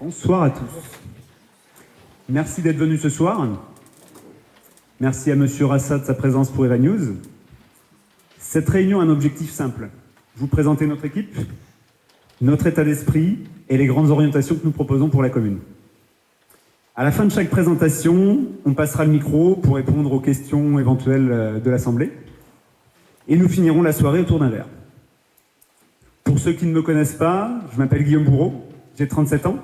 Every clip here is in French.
Bonsoir à tous. Merci d'être venus ce soir. Merci à Monsieur Rassa de sa présence pour Eva News. Cette réunion a un objectif simple. Vous présenter notre équipe, notre état d'esprit et les grandes orientations que nous proposons pour la commune. À la fin de chaque présentation, on passera le micro pour répondre aux questions éventuelles de l'Assemblée. Et nous finirons la soirée autour d'un verre. Pour ceux qui ne me connaissent pas, je m'appelle Guillaume Bourreau, j'ai 37 ans.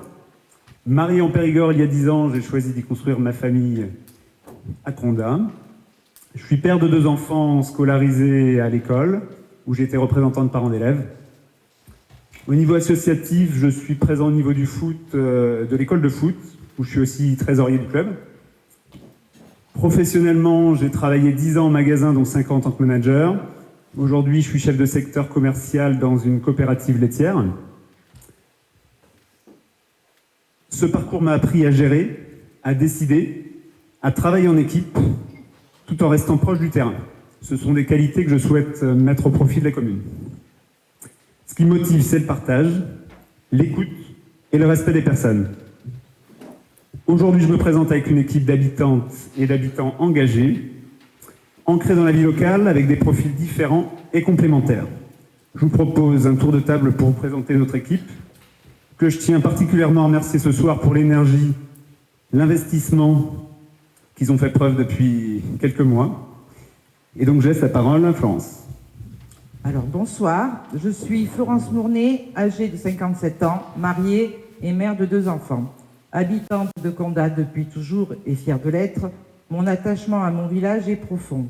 Marié en Périgord il y a 10 ans, j'ai choisi d'y construire ma famille à Condat. Je suis père de 2 enfants scolarisés à l'école, où j'ai été représentant de parents d'élèves. Au niveau associatif, je suis présent au niveau du foot, de l'école de foot, où je suis aussi trésorier du club. Professionnellement, j'ai travaillé 10 ans en magasin, dont 5 ans en tant que manager. Aujourd'hui, je suis chef de secteur commercial dans une coopérative laitière. Ce parcours m'a appris à gérer, à décider, à travailler en équipe, tout en restant proche du terrain. Ce sont des qualités que je souhaite mettre au profit de la commune. Ce qui me motive, c'est le partage, l'écoute et le respect des personnes. Aujourd'hui, je me présente avec une équipe d'habitantes et d'habitants engagés, ancrés dans la vie locale, avec des profils différents et complémentaires. Je vous propose un tour de table pour vous présenter notre équipe, que je tiens particulièrement à remercier ce soir pour l'énergie, l'investissement qu'ils ont fait preuve depuis quelques mois. Et donc, je laisse la parole à Florence. Alors, bonsoir. Je suis Florence Mournet, âgée de 57 ans, mariée et mère de 2 enfants. Habitante de Condat depuis toujours et fière de l'être, mon attachement à mon village est profond.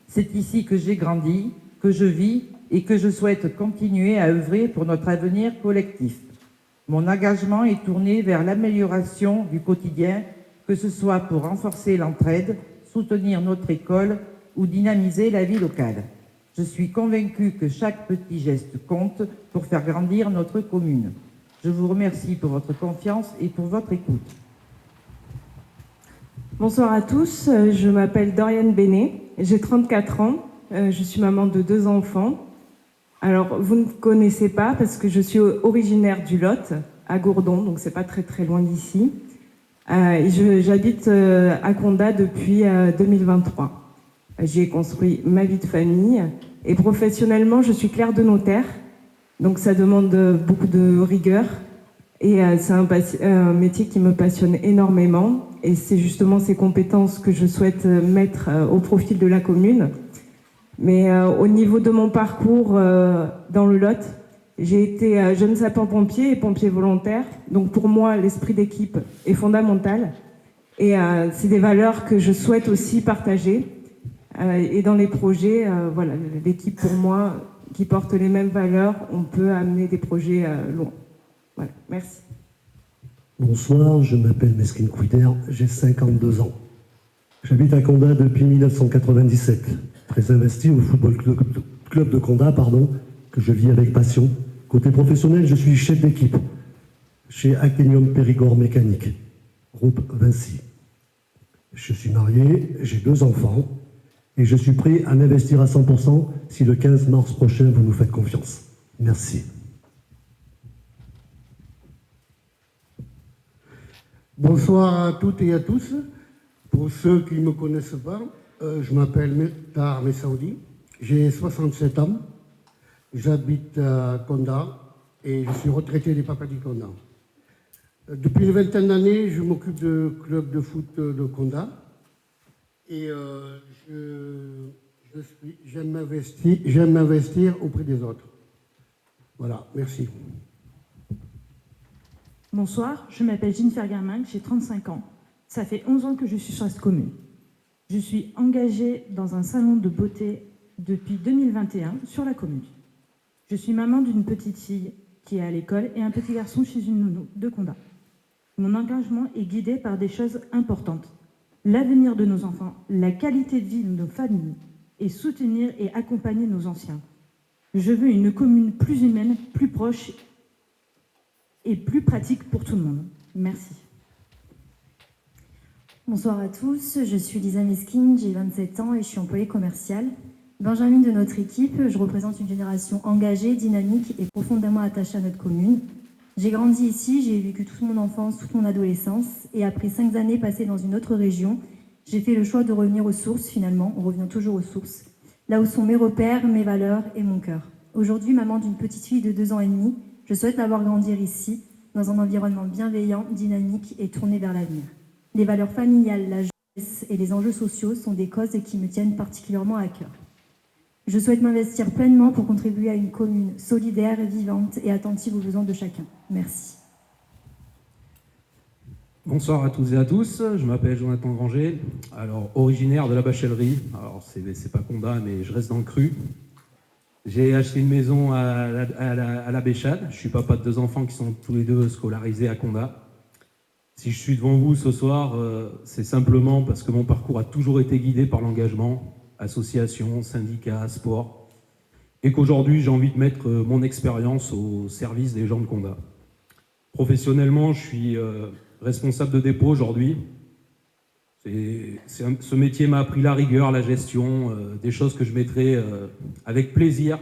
C'est ici que j'ai grandi, que je vis et que je souhaite continuer à œuvrer pour notre avenir collectif. Mon engagement est tourné vers l'amélioration du quotidien, que ce soit pour renforcer l'entraide, soutenir notre école ou dynamiser la vie locale. Je suis convaincue que chaque petit geste compte pour faire grandir notre commune. Je vous remercie pour votre confiance et pour votre écoute. Bonsoir à tous, je m'appelle Doriane Bénet, j'ai 34 ans, je suis maman de 2 enfants. Alors, vous ne connaissez pas parce que je suis originaire du Lot, à Gourdon, donc c'est pas très loin d'ici. J'habite à Condat depuis 2023. J'ai construit ma vie de famille et professionnellement, je suis clerc de notaire. Donc ça demande beaucoup de rigueur et c'est un métier qui me passionne énormément. Et c'est justement ces compétences que je souhaite mettre au profil de la commune. Mais au niveau de mon parcours dans le Lot, j'ai été jeune sapeur-pompier et pompier volontaire. Donc pour moi, l'esprit d'équipe est fondamental. Et c'est des valeurs que je souhaite aussi partager. Et dans les projets, voilà, l'équipe pour moi qui porte les mêmes valeurs, on peut amener des projets loin. Voilà, merci. Bonsoir, je m'appelle Meskin Kouider, j'ai 52 ans. J'habite à Condat depuis 1997, très investi au football club de Condat, que je vis avec passion. Côté professionnel, je suis chef d'équipe chez Actinium Périgord Mécanique, groupe Vinci. Je suis marié, j'ai 2 enfants et je suis prêt à m'investir à 100% si le 15 mars prochain vous nous faites confiance. Merci. Bonsoir à toutes et à tous. Pour ceux qui ne me connaissent pas, je m'appelle Tahar Messaoudi, j'ai 67 ans, j'habite à Condat et je suis retraité des Papadies Condat. Depuis une vingtaine d'années, je m'occupe du club de foot de Condat et j'aime m'investir auprès des autres. Voilà, merci. Bonsoir, je m'appelle Jennifer Germain, j'ai 35 ans. Ça fait 11 ans que je suis sur cette commune. Je suis engagée dans un salon de beauté depuis 2021 sur la commune. Je suis maman d'une petite fille qui est à l'école et un petit garçon chez une nounou de Condat. Mon engagement est guidé par des choses importantes. L'avenir de nos enfants, la qualité de vie de nos familles et soutenir et accompagner nos anciens. Je veux une commune plus humaine, plus proche et plus pratique pour tout le monde. Merci. Bonsoir à tous, je suis Lisa Meskin, j'ai 27 ans et je suis employée commerciale. Benjamin de notre équipe, je représente une génération engagée, dynamique et profondément attachée à notre commune. J'ai grandi ici, j'ai vécu toute mon enfance, toute mon adolescence, et après 5 années passées dans une autre région, j'ai fait le choix de revenir aux sources finalement, on revient toujours aux sources, là où sont mes repères, mes valeurs et mon cœur. Aujourd'hui, maman d'une petite fille de 2 ans et demi, je souhaite la voir grandir ici, dans un environnement bienveillant, dynamique et tourné vers l'avenir. Les valeurs familiales, la jeunesse et les enjeux sociaux sont des causes qui me tiennent particulièrement à cœur. Je souhaite m'investir pleinement pour contribuer à une commune solidaire, vivante et attentive aux besoins de chacun. Merci. Bonsoir à toutes et à tous, je m'appelle Jonathan Granger, alors originaire de la Bachellerie, alors c'est pas Condat mais je reste dans le cru. J'ai acheté une maison à la Béchade, je suis papa de 2 enfants qui sont tous les 2 scolarisés à Condat. Si je suis devant vous ce soir, c'est simplement parce que mon parcours a toujours été guidé par l'engagement, associations, syndicats, sport, et qu'aujourd'hui j'ai envie de mettre mon expérience au service des gens de Condat. Professionnellement, je suis responsable de dépôt aujourd'hui. Ce métier m'a appris la rigueur, la gestion, des choses que je mettrai avec plaisir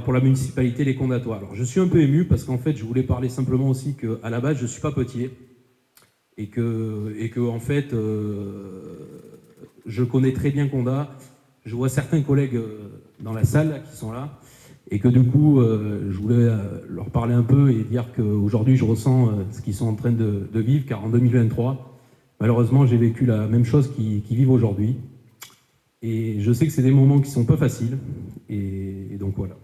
pour la municipalité Les Condatois. Alors je suis un peu ému parce qu'en fait je voulais parler simplement aussi qu'à la base je suis papetier et que en fait je connais très bien Condat. Je vois certains collègues dans la salle là, qui sont là et que du coup je voulais leur parler un peu et dire qu'aujourd'hui je ressens ce qu'ils sont en train de vivre, car en 2023 malheureusement j'ai vécu la même chose qu'ils vivent aujourd'hui. Et je sais que c'est des moments qui sont pas faciles, et donc voilà.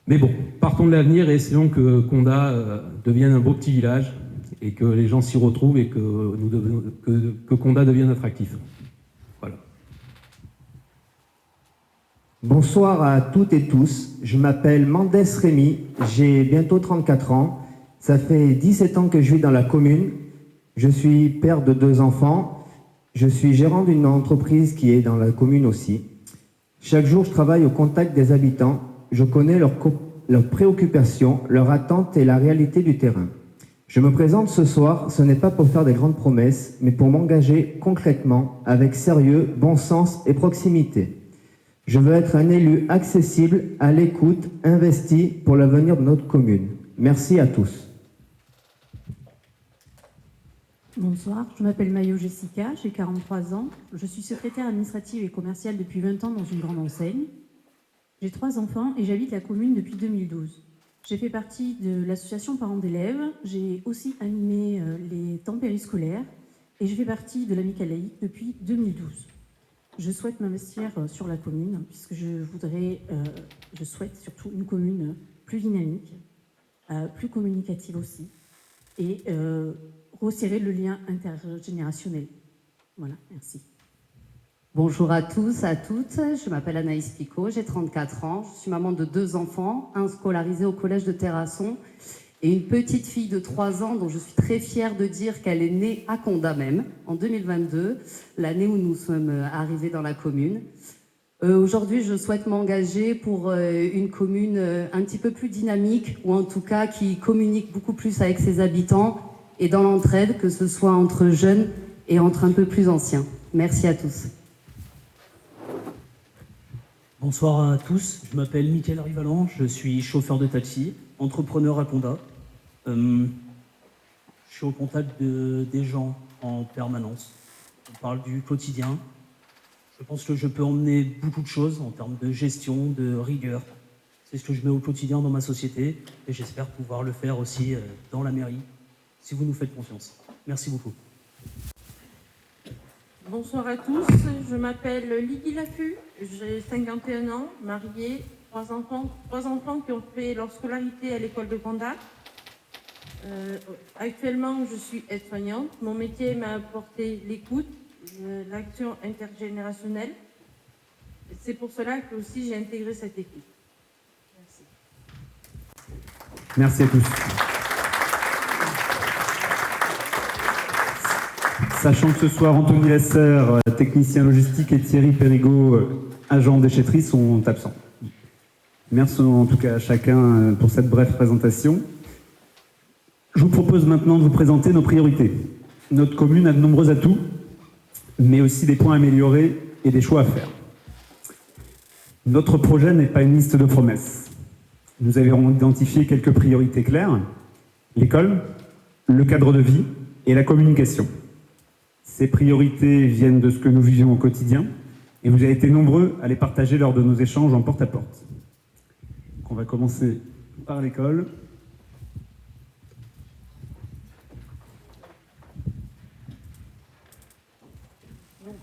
Mais bon, partons de l'avenir et essayons que Condat devienne un beau petit village, et que les gens s'y retrouvent, et que Condat devienne attractif. Voilà. Bonsoir à toutes et tous, je m'appelle Mendes Rémy, j'ai bientôt 34 ans, ça fait 17 ans que je vis dans la commune, je suis père de 2 enfants. Je suis gérant d'une entreprise qui est dans la commune aussi. Chaque jour, je travaille au contact des habitants. Je connais leurs préoccupations, leurs attentes et la réalité du terrain. Je me présente ce soir, ce n'est pas pour faire des grandes promesses, mais pour m'engager concrètement, avec sérieux, bon sens et proximité. Je veux être un élu accessible, à l'écoute, investi pour l'avenir de notre commune. Merci à tous. Bonsoir, je m'appelle Mayo Jessica, j'ai 43 ans. Je suis secrétaire administrative et commerciale depuis 20 ans dans une grande enseigne. J'ai 3 enfants et j'habite la commune depuis 2012. J'ai fait partie de l'association parents d'élèves, j'ai aussi animé les temps périscolaires et je fais partie de l'amicale laïque depuis 2012. Je souhaite m'investir sur la commune puisque je souhaite surtout une commune plus dynamique, plus communicative aussi et resserrer le lien intergénérationnel. Voilà, merci. Bonjour à tous, à toutes. Je m'appelle Anaïs Picot, j'ai 34 ans. Je suis maman de 2 enfants, un scolarisé au collège de Terrasson et une petite fille de 3 ans dont je suis très fière de dire qu'elle est née à Condat même, en 2022, l'année où nous sommes arrivés dans la commune. Aujourd'hui, je souhaite m'engager pour une commune un petit peu plus dynamique, ou en tout cas qui communique beaucoup plus avec ses habitants, et dans l'entraide, que ce soit entre jeunes et entre un peu plus anciens. Merci à tous. Bonsoir à tous, je m'appelle Mickaël Rivalan, je suis chauffeur de taxi, entrepreneur à Condat. Je suis au contact des gens en permanence. On parle du quotidien. Je pense que je peux emmener beaucoup de choses en termes de gestion, de rigueur. C'est ce que je mets au quotidien dans ma société et j'espère pouvoir le faire aussi dans la mairie, si vous nous faites confiance. Merci beaucoup. Bonsoir à tous, je m'appelle Lydie Lafu, j'ai 51 ans, mariée, 3 enfants qui ont fait leur scolarité à l'école de Condat. Actuellement, je suis aide-soignante. Mon métier m'a apporté l'écoute, l'action intergénérationnelle. C'est pour cela que aussi j'ai intégré cette équipe. Merci. Merci à tous. Sachant que ce soir, Anthony Lesser, technicien logistique, et Thierry Périgaud, agent déchetterie, sont absents. Merci en tout cas à chacun pour cette brève présentation. Je vous propose maintenant de vous présenter nos priorités. Notre commune a de nombreux atouts, mais aussi des points à améliorer et des choix à faire. Notre projet n'est pas une liste de promesses. Nous avons identifié quelques priorités claires: l'école, le cadre de vie et la communication. Ces priorités viennent de ce que nous vivons au quotidien et vous avez été nombreux à les partager lors de nos échanges en porte-à-porte. On va commencer par l'école.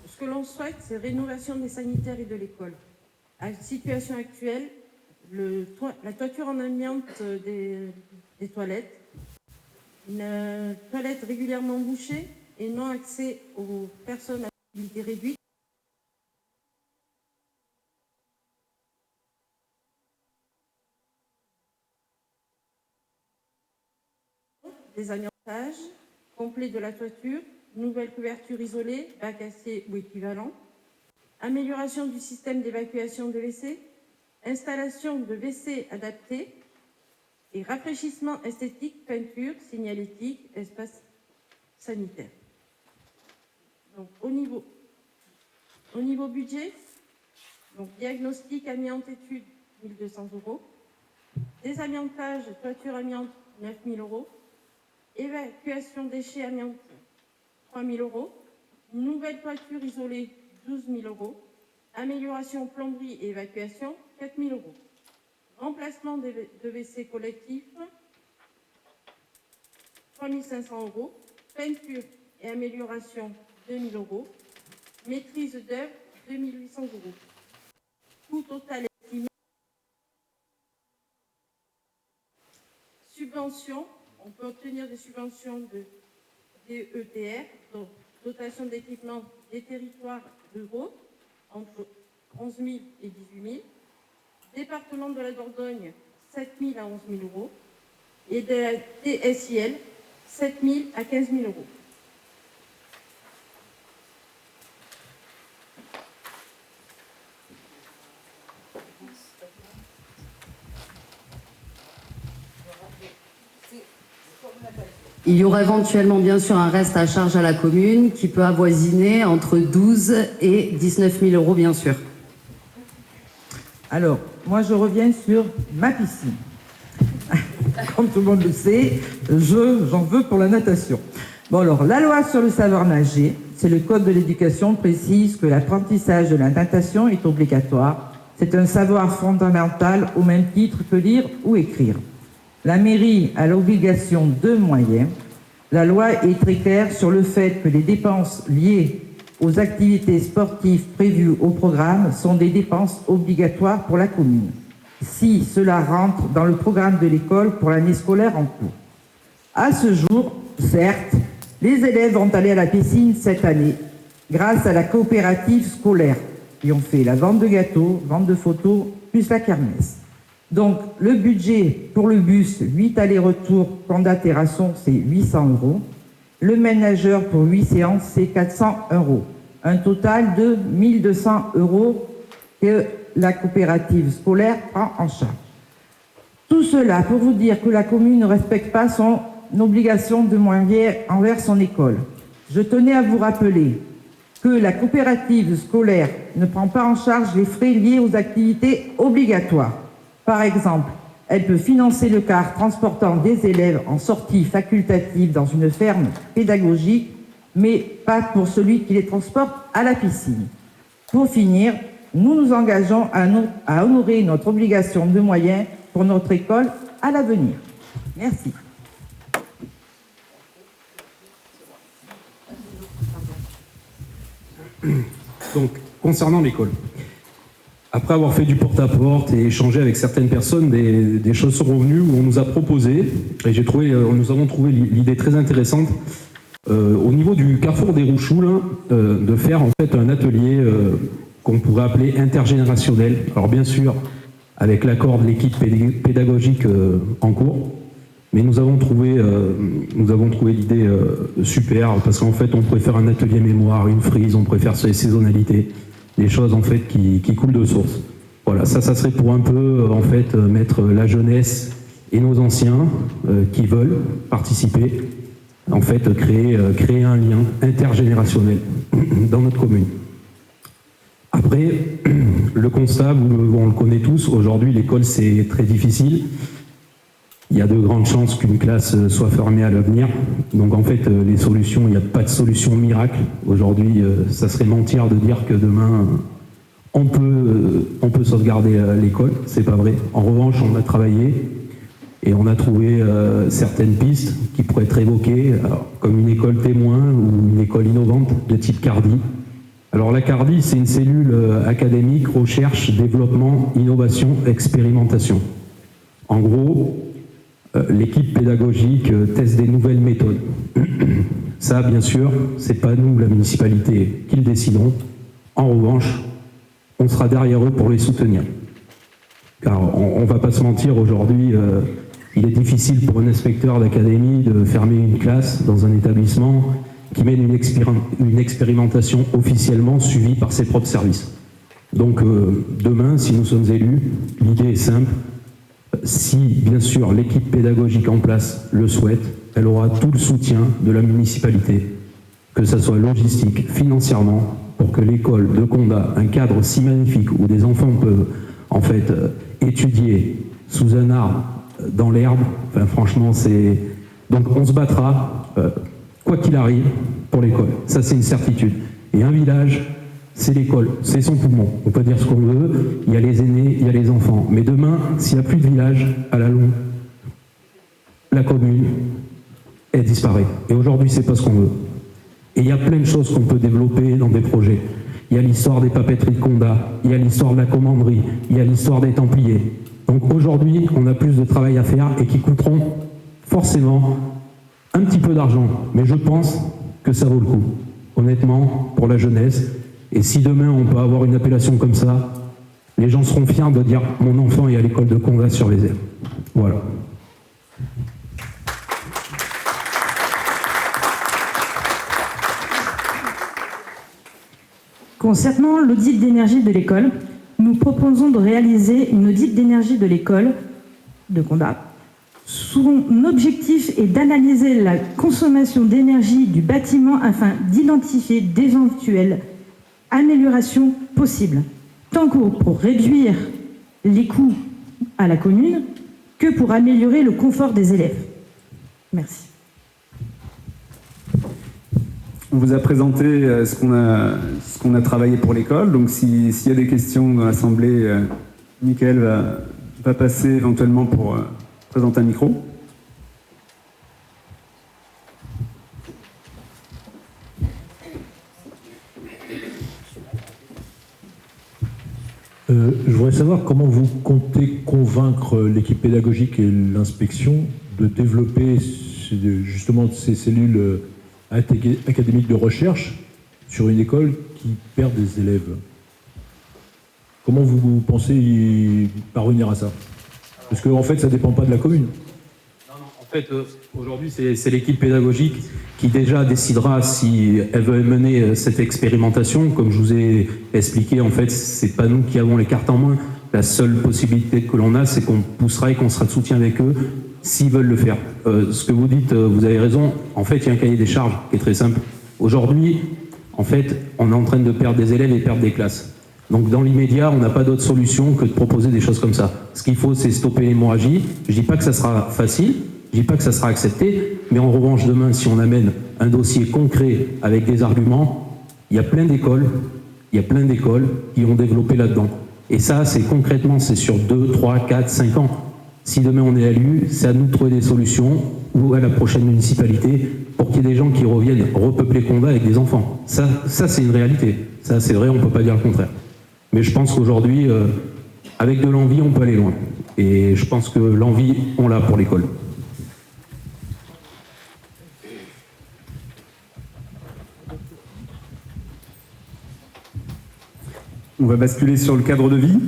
Ce que l'on souhaite, c'est rénovation des sanitaires et de l'école. À la situation actuelle, la toiture en amiante des toilettes, une toilette régulièrement bouchée et non accès aux personnes à mobilité réduite. Des amiantages complets de la toiture, nouvelle couverture isolée, bac acier ou équivalent, amélioration du système d'évacuation de WC, installation de WC adaptés et rafraîchissement esthétique, peinture, signalétique, espace sanitaire. Donc, au niveau budget, donc, diagnostic amiante étude 1 200 €, désamiantage toiture amiante 9 000 €, évacuation déchets amiante 3 000 €, nouvelle toiture isolée 12 000 €, amélioration plomberie et évacuation 4 000 €, remplacement de WC collectif 3 500 €, peinture et amélioration 2 000 €, maîtrise d'œuvre 2 800 €. Coût total estimé. Subventions, on peut obtenir des subventions de DETR, donc dotation d'équipement des territoires ruraux, entre 11 000 et 18 000. Département de la Dordogne, 7 000 à 11 000 €. Et de la DSIL, 7 000 à 15 000 €. Il y aura éventuellement bien sûr un reste à charge à la commune qui peut avoisiner entre 12 et 19 000 € bien sûr. Alors, moi je reviens sur ma piscine. Comme tout le monde le sait, j'en veux pour la natation. Bon alors, la loi sur le savoir nager, c'est le code de l'éducation précise que l'apprentissage de la natation est obligatoire. C'est un savoir fondamental au même titre que lire ou écrire. La mairie a l'obligation de moyens. La loi est très claire sur le fait que les dépenses liées aux activités sportives prévues au programme sont des dépenses obligatoires pour la commune, si cela rentre dans le programme de l'école pour l'année scolaire en cours. À ce jour, certes, les élèves vont aller à la piscine cette année grâce à la coopérative scolaire qui ont fait la vente de gâteaux, vente de photos, plus la kermesse. Donc, le budget pour le bus 8 allers-retours Condat-Terrasson, c'est 800 €. Le ménageur pour 8 séances, c'est 400 €. Un total de 1 200 € que la coopérative scolaire prend en charge. Tout cela pour vous dire que la commune ne respecte pas son obligation de moyens envers son école. Je tenais à vous rappeler que la coopérative scolaire ne prend pas en charge les frais liés aux activités obligatoires. Par exemple, elle peut financer le car transportant des élèves en sortie facultative dans une ferme pédagogique, mais pas pour celui qui les transporte à la piscine. Pour finir, nous nous engageons à honorer notre obligation de moyens pour notre école à l'avenir. Merci. Donc, concernant l'école, après avoir fait du porte-à-porte et échangé avec certaines personnes, des choses sont revenues où on nous a proposé, et nous avons trouvé l'idée très intéressante, au niveau du carrefour des Rouchoux, là, de faire en fait un atelier qu'on pourrait appeler intergénérationnel. Alors bien sûr, avec l'accord de l'équipe pédagogique en cours, mais nous avons trouvé l'idée super, parce qu'en fait on pourrait faire un atelier mémoire, une frise, on pourrait faire sur les saisonnalités, des choses en fait qui coulent de source. Voilà, ça serait pour un peu en fait mettre la jeunesse et nos anciens qui veulent participer, en fait créer un lien intergénérationnel dans notre commune. Après, le constat, on le connaît tous, aujourd'hui l'école c'est très difficile. Il y a de grandes chances qu'une classe soit fermée à l'avenir. Donc en fait, les solutions, il n'y a pas de solution miracle. Aujourd'hui, ça serait mentir de dire que demain, on peut sauvegarder l'école. C'est pas vrai. En revanche, on a travaillé et on a trouvé certaines pistes qui pourraient être évoquées, comme une école témoin ou une école innovante de type Cardi. Alors la Cardi, c'est une cellule académique, recherche, développement, innovation, expérimentation. En gros, l'équipe pédagogique teste des nouvelles méthodes. Ça, bien sûr, c'est pas nous, la municipalité, qui le déciderons. En revanche, on sera derrière eux pour les soutenir. Car on va pas se mentir, aujourd'hui, il est difficile pour un inspecteur d'académie de fermer une classe dans un établissement qui mène une expérimentation officiellement suivie par ses propres services. Donc demain, si nous sommes élus, l'idée est simple. Si, bien sûr, l'équipe pédagogique en place le souhaite, elle aura tout le soutien de la municipalité, que ce soit logistique, financièrement, pour que l'école de Condat, un cadre si magnifique où des enfants peuvent en fait étudier sous un arbre, dans l'herbe, enfin, franchement, c'est... Donc on se battra, quoi qu'il arrive, pour l'école. Ça, c'est une certitude. Et un village, c'est l'école, c'est son poumon. On peut dire ce qu'on veut, il y a les aînés, il y a les enfants. Mais demain, s'il n'y a plus de village, à la longue, la commune, elle disparaît. Et aujourd'hui, c'est pas ce qu'on veut. Et il y a plein de choses qu'on peut développer dans des projets. Il y a l'histoire des papeteries de Condat, il y a l'histoire de la commanderie, il y a l'histoire des Templiers. Donc aujourd'hui, on a plus de travail à faire et qui coûteront forcément un petit peu d'argent. Mais je pense que ça vaut le coup, honnêtement, pour la jeunesse. Et si demain on peut avoir une appellation comme ça, les gens seront fiers de dire « mon enfant est à l'école de Condat sur les airs ». Voilà. Concernant l'audit d'énergie de l'école, nous proposons de réaliser une audit d'énergie de l'école de Condat. Son objectif est d'analyser la consommation d'énergie du bâtiment afin d'identifier d'éventuelles améliorations possibles, tant pour réduire les coûts à la commune que pour améliorer le confort des élèves. Merci. On vous a présenté ce qu'on a travaillé pour l'école. Donc s'il y a des questions dans l'Assemblée, Mickaël va passer éventuellement pour présenter un micro. Je voudrais savoir comment vous comptez convaincre l'équipe pédagogique et l'inspection de développer justement ces cellules académiques de recherche sur une école qui perd des élèves. Comment vous pensez y parvenir à ça? Parce qu'en fait, ça ne dépend pas de la commune. En fait, aujourd'hui, c'est l'équipe pédagogique qui déjà décidera si elle veut mener cette expérimentation. Comme je vous ai expliqué, en fait, c'est pas nous qui avons les cartes en main. La seule possibilité que l'on a, c'est qu'on poussera et qu'on sera de soutien avec eux s'ils veulent le faire. Ce que vous dites, vous avez raison. En fait, il y a un cahier des charges qui est très simple. Aujourd'hui, en fait, on est en train de perdre des élèves et perdre des classes. Donc dans l'immédiat, on n'a pas d'autre solution que de proposer des choses comme ça. Ce qu'il faut, c'est stopper l'hémorragie. Je dis pas que ça sera facile, je dis pas que ça sera accepté, mais en revanche, demain, si on amène un dossier concret avec des arguments, il y a plein d'écoles qui ont développé là-dedans. Et ça, c'est concrètement, c'est sur 2, 3, 4, 5 ans. Si demain on est élu, c'est à nous de trouver des solutions ou à la prochaine municipalité pour qu'il y ait des gens qui reviennent repeupler Condat avec des enfants. Ça c'est une réalité. Ça, c'est vrai, on ne peut pas dire le contraire. Mais je pense qu'aujourd'hui, avec de l'envie, on peut aller loin. Et je pense que l'envie, on l'a pour l'école. On va basculer sur le cadre de vie.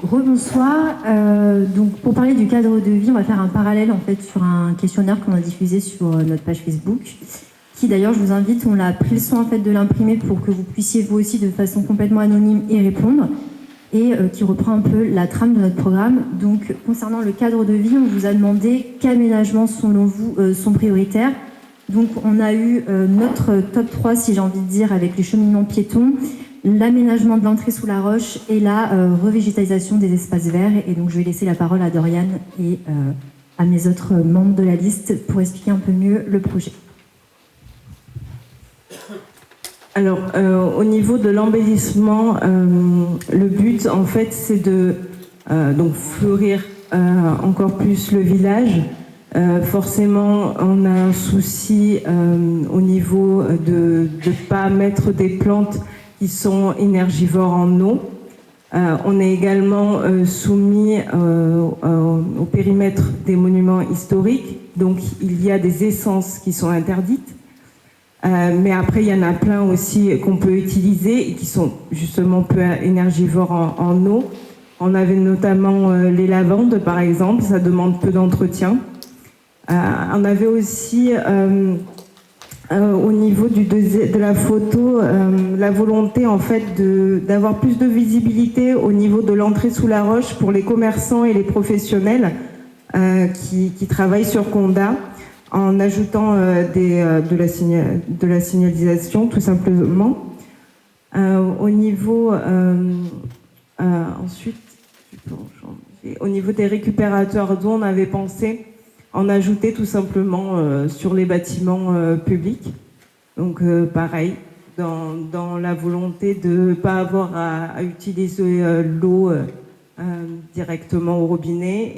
Rebonsoir. Donc pour parler du cadre de vie, on va faire un parallèle en fait sur un questionnaire qu'on a diffusé sur notre page Facebook, qui d'ailleurs je vous invite, on l'a pris le soin en fait de l'imprimer pour que vous puissiez vous aussi de façon complètement anonyme y répondre. et qui reprend un peu la trame de notre programme. Donc, concernant le cadre de vie, on vous a demandé quels aménagements, selon vous, sont prioritaires. Donc, on a eu notre top 3, si j'ai envie de dire, avec les cheminements piétons, l'aménagement de l'entrée sous la roche et la revégétalisation des espaces verts. Et donc, je vais laisser la parole à Dorian et à mes autres membres de la liste pour expliquer un peu mieux le projet. Alors, au niveau de l'embellissement, le but, en fait, c'est de donc fleurir encore plus le village. Forcément, on a un souci au niveau de ne pas mettre des plantes qui sont énergivores en eau. On est également soumis au périmètre des monuments historiques. Donc, il y a des essences qui sont interdites. Mais après, il y en a plein aussi qu'on peut utiliser et qui sont justement peu énergivores en eau. On avait notamment les lavandes, par exemple, ça demande peu d'entretien. On avait aussi, au niveau de la photo, la volonté en fait d'avoir plus de visibilité au niveau de l'entrée sous la roche pour les commerçants et les professionnels qui travaillent sur Condat, en ajoutant de la signalisation, tout simplement. Au niveau, ensuite, au niveau des récupérateurs d'eau, on avait pensé en ajouter tout simplement sur les bâtiments publics. Donc, pareil, dans la volonté de ne pas avoir à utiliser l'eau directement au robinet.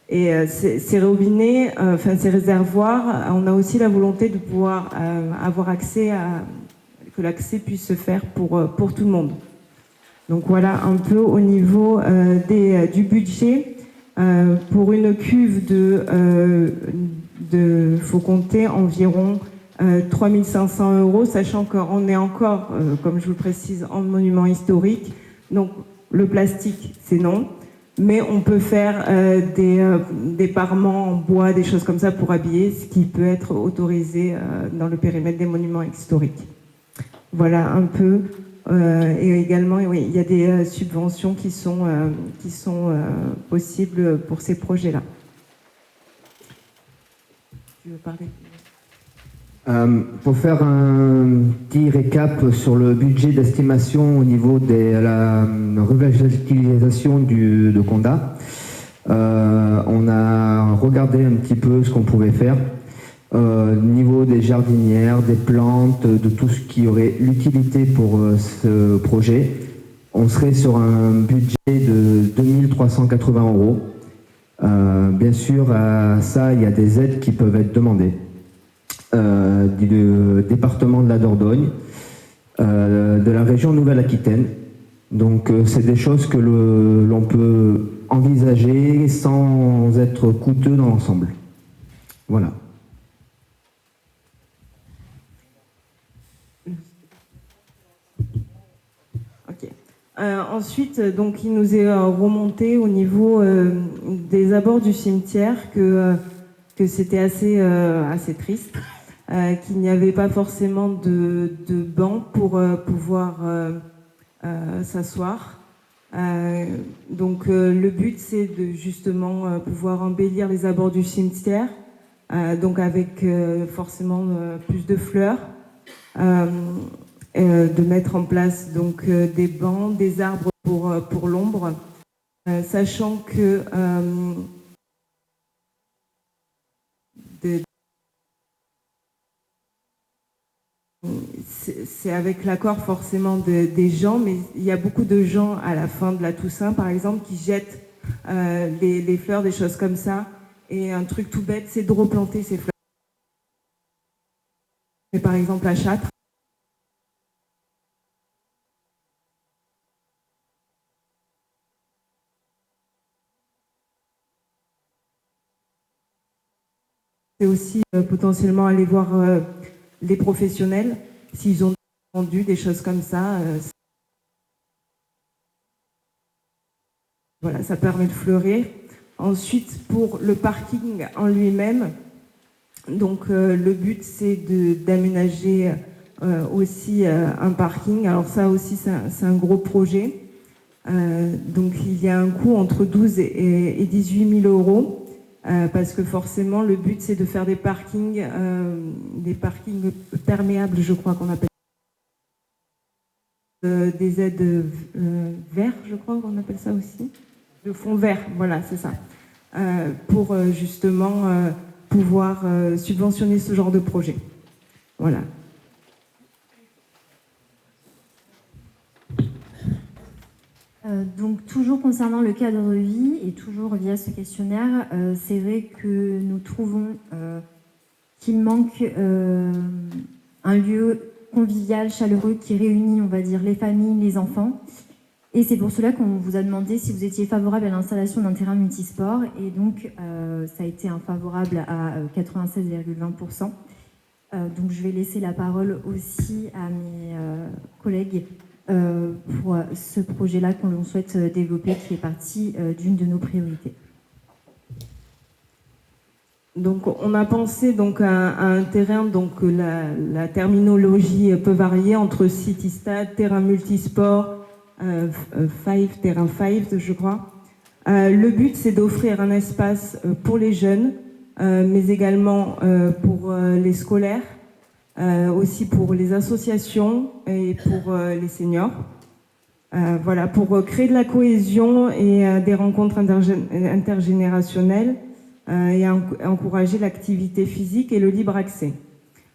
Et ces robinets, ces réservoirs, on a aussi la volonté de pouvoir avoir accès que l'accès puisse se faire pour tout le monde. Donc voilà un peu au niveau du budget. Pour une cuve faut compter environ 3 500 €, sachant qu'on est encore, comme je vous le précise, en monument historique. Donc le plastique, c'est non. Mais on peut faire des parements en bois, des choses comme ça pour habiller, ce qui peut être autorisé dans le périmètre des monuments historiques. Voilà un peu. Et également, oui, il y a des subventions qui sont possibles pour ces projets-là. Tu veux parler ? Pour faire un petit récap sur le budget d'estimation au niveau de la revégétalisation de Condat, on a regardé un petit peu ce qu'on pouvait faire au niveau des jardinières, des plantes, de tout ce qui aurait l'utilité pour ce projet. On serait sur un budget de 2 380 €. Bien sûr, à ça, il y a des aides qui peuvent être demandées. Du département de la Dordogne, de la région Nouvelle-Aquitaine. Donc c'est des choses que l'on peut envisager sans être coûteux dans l'ensemble. Voilà. Ok. Ensuite, donc, il nous est remonté au niveau des abords du cimetière que c'était assez triste. Qu'il n'y avait pas forcément de banc pour pouvoir s'asseoir. Donc le but, c'est de justement pouvoir embellir les abords du cimetière, donc avec forcément plus de fleurs, de mettre en place donc des bancs, des arbres pour l'ombre, sachant que c'est avec l'accord forcément des gens, mais il y a beaucoup de gens à la fin de la Toussaint, par exemple, qui jettent les fleurs, des choses comme ça. Et un truc tout bête, c'est de replanter ces fleurs. Et par exemple à Châtres. C'est aussi potentiellement aller voir les professionnels, s'ils ont vendu des choses comme ça. Voilà, ça permet de fleurir. Ensuite, pour le parking en lui-même, donc le but c'est d'aménager aussi un parking. Alors ça aussi c'est un gros projet. Donc il y a un coût entre 12 et 18 000 euros. Parce que forcément, le but, c'est de faire des parkings perméables, je crois qu'on appelle des aides verts, je crois qu'on appelle ça aussi. De fonds verts, voilà, c'est ça. Pour justement pouvoir subventionner ce genre de projet. Voilà. Donc toujours concernant le cadre de vie et toujours via ce questionnaire, c'est vrai que nous trouvons qu'il manque un lieu convivial, chaleureux, qui réunit, on va dire, les familles, les enfants. Et c'est pour cela qu'on vous a demandé si vous étiez favorable à l'installation d'un terrain multisport. Et donc, ça a été un favorable à 96,20%. Donc, je vais laisser la parole aussi à mes collègues pour ce projet-là qu'on souhaite développer, qui fait partie d'une de nos priorités. Donc, on a pensé donc à un terrain, donc la terminologie peut varier entre city-stade, terrain multisport, terrain 5, je crois. Le but, c'est d'offrir un espace pour les jeunes, mais également pour les scolaires, aussi pour les associations et pour les seniors. Voilà, pour créer de la cohésion et des rencontres intergénérationnelles et encourager l'activité physique et le libre accès.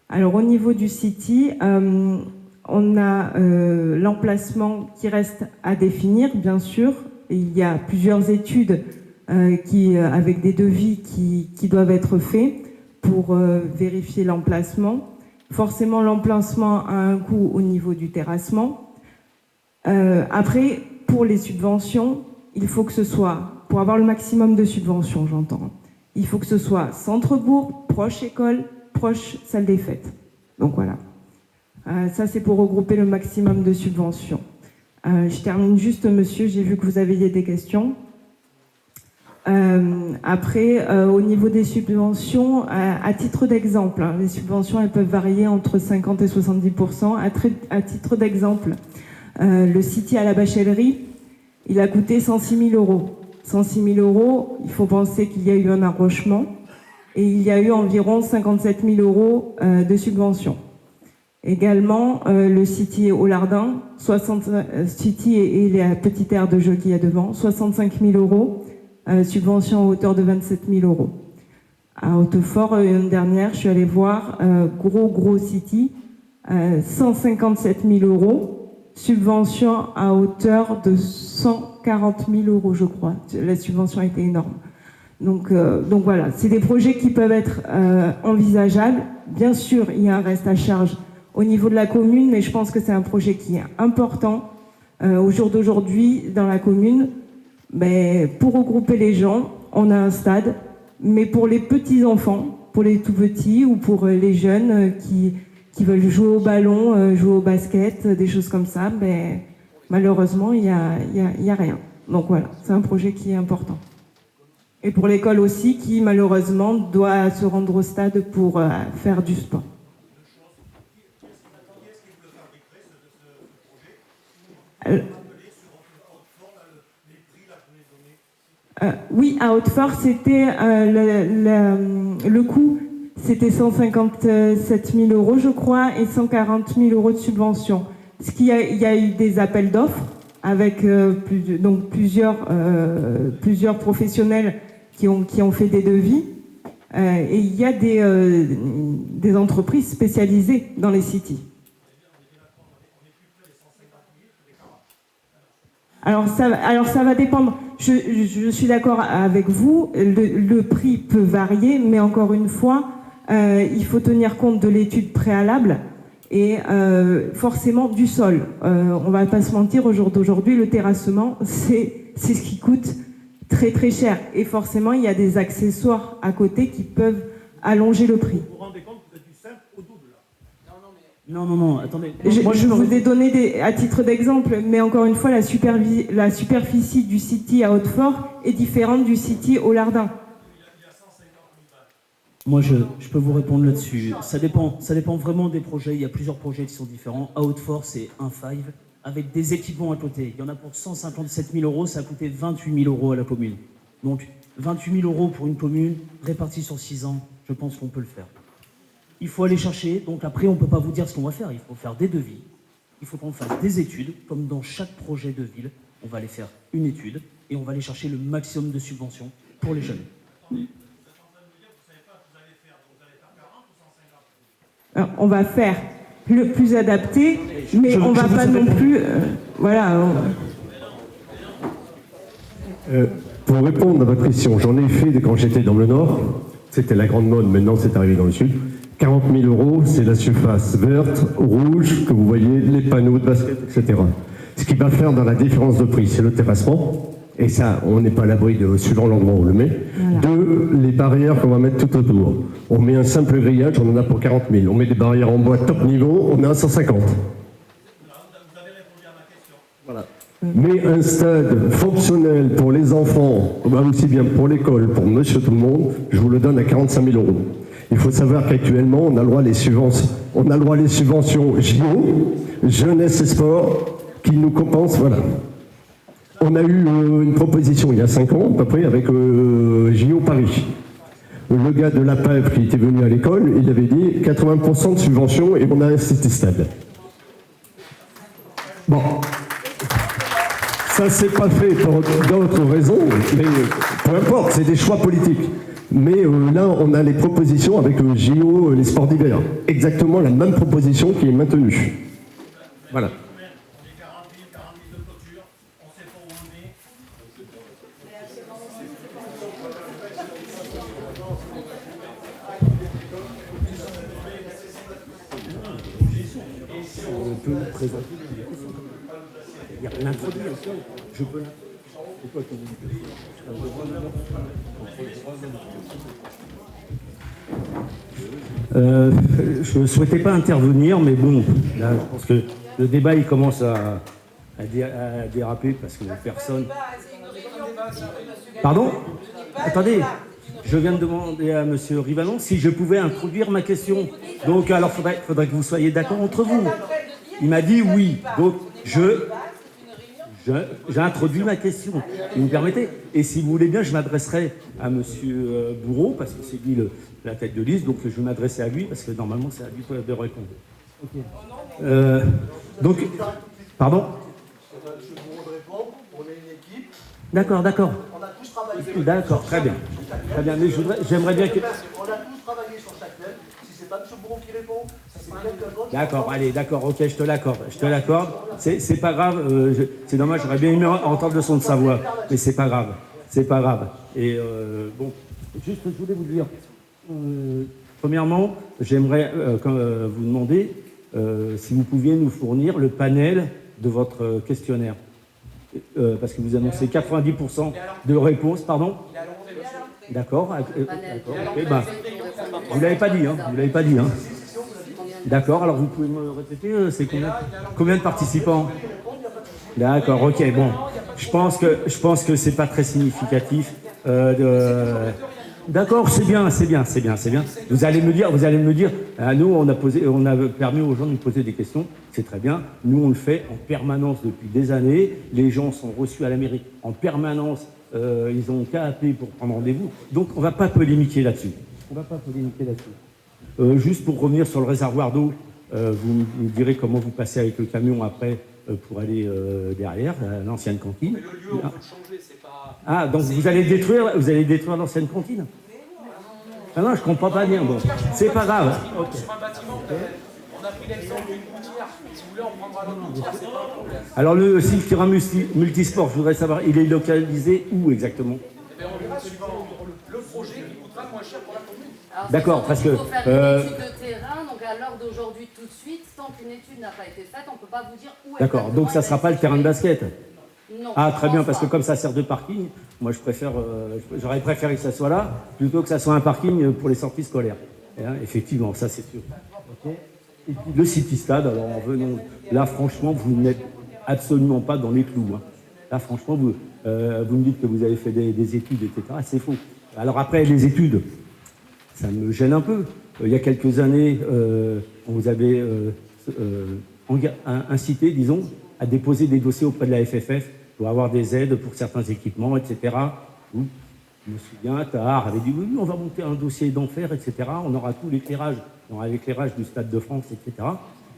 Alors au niveau du City, on a l'emplacement qui reste à définir, bien sûr. Il y a plusieurs études avec des devis qui doivent être faits pour vérifier l'emplacement. Forcément, l'emplacement a un coût au niveau du terrassement. Après, pour les subventions, il faut que ce soit, pour avoir le maximum de subventions, j'entends, il faut que ce soit centre-bourg, proche école, proche salle des fêtes. Donc voilà. Ça, c'est pour regrouper le maximum de subventions. Je termine juste, monsieur, j'ai vu que vous aviez des questions. Après, au niveau des subventions, à titre d'exemple, les subventions, elles peuvent varier entre 50 et 70%. À titre d'exemple, le City à la Bachellerie, il a coûté 106 000 euros. 106 000 euros, il faut penser qu'il y a eu un arrochement et il y a eu environ 57 000 euros de subventions. Également, le City au Lardin, City et la petite aire de jeu qu'il y a devant, 65 000 euros, subvention à hauteur de 27 000 euros. À Hautefort, une dernière, je suis allée voir, gros City, 157 000 euros, subvention à hauteur de 140 000 euros, je crois. La subvention a été énorme. Donc voilà, c'est des projets qui peuvent être envisageables. Bien sûr, il y a un reste à charge au niveau de la commune, mais je pense que c'est un projet qui est important au jour d'aujourd'hui dans la commune. Mais pour regrouper les gens, on a un stade, mais pour les petits-enfants, pour les tout-petits ou pour les jeunes qui veulent jouer au ballon, jouer au basket, des choses comme ça, mais malheureusement, il n'y a rien. Donc voilà, c'est un projet qui est important. Et pour l'école aussi, qui malheureusement doit se rendre au stade pour faire du sport. Oui, à Hautefort, c'était le coût, c'était 157 000 euros, je crois, et 140 000 euros de subvention. Il y a eu des appels d'offres avec plusieurs professionnels qui ont fait des devis. Et il y a des entreprises spécialisées dans les cities. Alors ça va dépendre. Je suis d'accord avec vous. Le prix peut varier, mais encore une fois, il faut tenir compte de l'étude préalable et forcément du sol. On va pas se mentir, au jour d'aujourd'hui, le terrassement, c'est ce qui coûte très très cher. Et forcément, il y a des accessoires à côté qui peuvent allonger le prix. Vous vous rendez compte que vous êtes du simple au double là? Non, attendez. Je vous ai donné à titre d'exemple, mais encore une fois, la superficie du City à Hautefort est différente du City au Lardin. Moi, je peux vous répondre là-dessus. Ça dépend vraiment des projets. Il y a plusieurs projets qui sont différents. À Hautefort, c'est un 5. avec des équipements à côté. Il y en a pour 157 000 euros, ça a coûté 28 000 euros à la commune. Donc 28 000 euros pour une commune, répartie sur 6 ans, je pense qu'on peut le faire. Il faut aller chercher, donc après on ne peut pas vous dire ce qu'on va faire, il faut faire des devis, il faut qu'on fasse des études, comme dans chaque projet de ville, on va aller faire une étude et on va aller chercher le maximum de subventions pour les jeunes. Alors, on va faire le plus adapté, mais on ne va pas non plus... voilà. Pour répondre à votre question, j'en ai fait quand j'étais dans le Nord, c'était la grande mode, maintenant c'est arrivé dans le Sud. 40 000 euros, c'est la surface verte, rouge, que vous voyez, les panneaux de basket, etc. Ce qui va faire dans la différence de prix, c'est le terrassement, et ça, on n'est pas à l'abri de, suivant l'endroit où on le met. Voilà. 2, les barrières qu'on va mettre tout autour. On met un simple grillage, on en a pour 40 000. On met des barrières en bois top niveau, on est à 150. Voilà. Mais un stade fonctionnel pour les enfants, aussi bien pour l'école, pour monsieur tout le monde, je vous le donne à 45 000 euros. Il faut savoir qu'actuellement, on a le droit à les subventions JO, jeunesse et sport, qui nous compensent, voilà. On a eu une proposition il y a 5 ans, à peu près, avec JO Paris. Le gars de la PEV qui était venu à l'école, il avait dit 80% de subvention et on a un city stade. Bon. Ça, c'est pas fait pour d'autres raisons, mais peu importe, c'est des choix politiques. Mais là, on a les propositions avec JO, les sports d'hiver. Exactement la même proposition qui est maintenue. Voilà. On peut présenter l'introduire. Je peux je ne souhaitais pas intervenir, mais bon, là, je pense que le débat il commence à déraper parce que personne. Pardon ? Attendez, je viens de demander à M. Rivalon si je pouvais introduire ma question. Donc, alors, faudrait que vous soyez d'accord entre vous. Il m'a dit oui. Donc, j'ai introduit ma question. Vous me permettez ? Et si vous voulez bien, je m'adresserai à M. Bourreau, parce que c'est lui la tête de liste, donc je vais m'adresser à lui, parce que normalement, c'est à lui de répondre. Okay. Donc, pardon ? D'accord. On a tous travaillé. D'accord, très bien. Très bien, mais j'aimerais bien que... On a tous travaillé sur chaque thème. Si c'est pas M. Bourreau qui répond, c'est quelqu'un d'autre. D'accord, allez, d'accord, ok, je te l'accorde. C'est pas grave, c'est dommage, j'aurais bien aimé entendre le son de sa voix, mais c'est pas grave. Et bon, juste, je voulais vous dire, premièrement, j'aimerais vous demander si vous pouviez nous fournir le panel de votre questionnaire. Parce que vous annoncez 90% de réponses, pardon. D'accord. Okay, bah, vous l'avez pas dit, hein. D'accord. Alors vous pouvez me répéter, c'est combien de participants? D'accord. Ok. Bon, je pense que c'est pas très significatif. D'accord, c'est bien. Vous allez me dire. Nous, on a permis aux gens de nous poser des questions. C'est très bien. Nous, on le fait en permanence depuis des années. Les gens sont reçus à la mairie en permanence. Ils ont qu'à appeler pour prendre rendez-vous. Donc, on ne va pas polémiquer là-dessus. Juste pour revenir sur le réservoir d'eau, vous me direz comment vous passez avec le camion après pour aller derrière, l'ancienne cantine. Mais le lieu, on peut le changer, c'est pas... Ah, donc vous allez détruire l'ancienne cantine? Ah non, je comprends pas bien. Bon, c'est pas grave. Okay. Sur un bâtiment, on a pris l'exemple d'une gouttière. Si vous voulez, on prendra l'autre gouttière, c'est pas un problème. Alors le site Terrain Multisport, je voudrais savoir, il est localisé où exactement? On verra suivant le projet qui coûtera le moins cher pour la commune. D'accord, parce que... Il faut faire une étude de terrain, donc à l'heure d'aujourd'hui tout de suite, tant qu'une étude n'a pas été faite, on ne peut pas vous dire où est. D'accord, donc ça ne sera pas le terrain de basket? Non. Ah, très bien, parce que comme ça sert de parking, moi j'aurais préféré que ça soit là, plutôt que ça soit un parking pour les sorties scolaires. Hein, effectivement, ça c'est sûr. Okay. Et puis le City Stade, alors là franchement, vous n'êtes absolument pas dans les clous. Hein. Là franchement, vous me dites que vous avez fait des études, etc. C'est faux. Alors après, les études, ça me gêne un peu. Il y a quelques années, on vous avait incité, disons, à déposer des dossiers auprès de la FFF pour avoir des aides pour certains équipements, etc. Où, je me souviens, Tahar avait dit oui, on va monter un dossier d'enfer, etc. On aura tout l'éclairage, on aura l'éclairage du Stade de France, etc.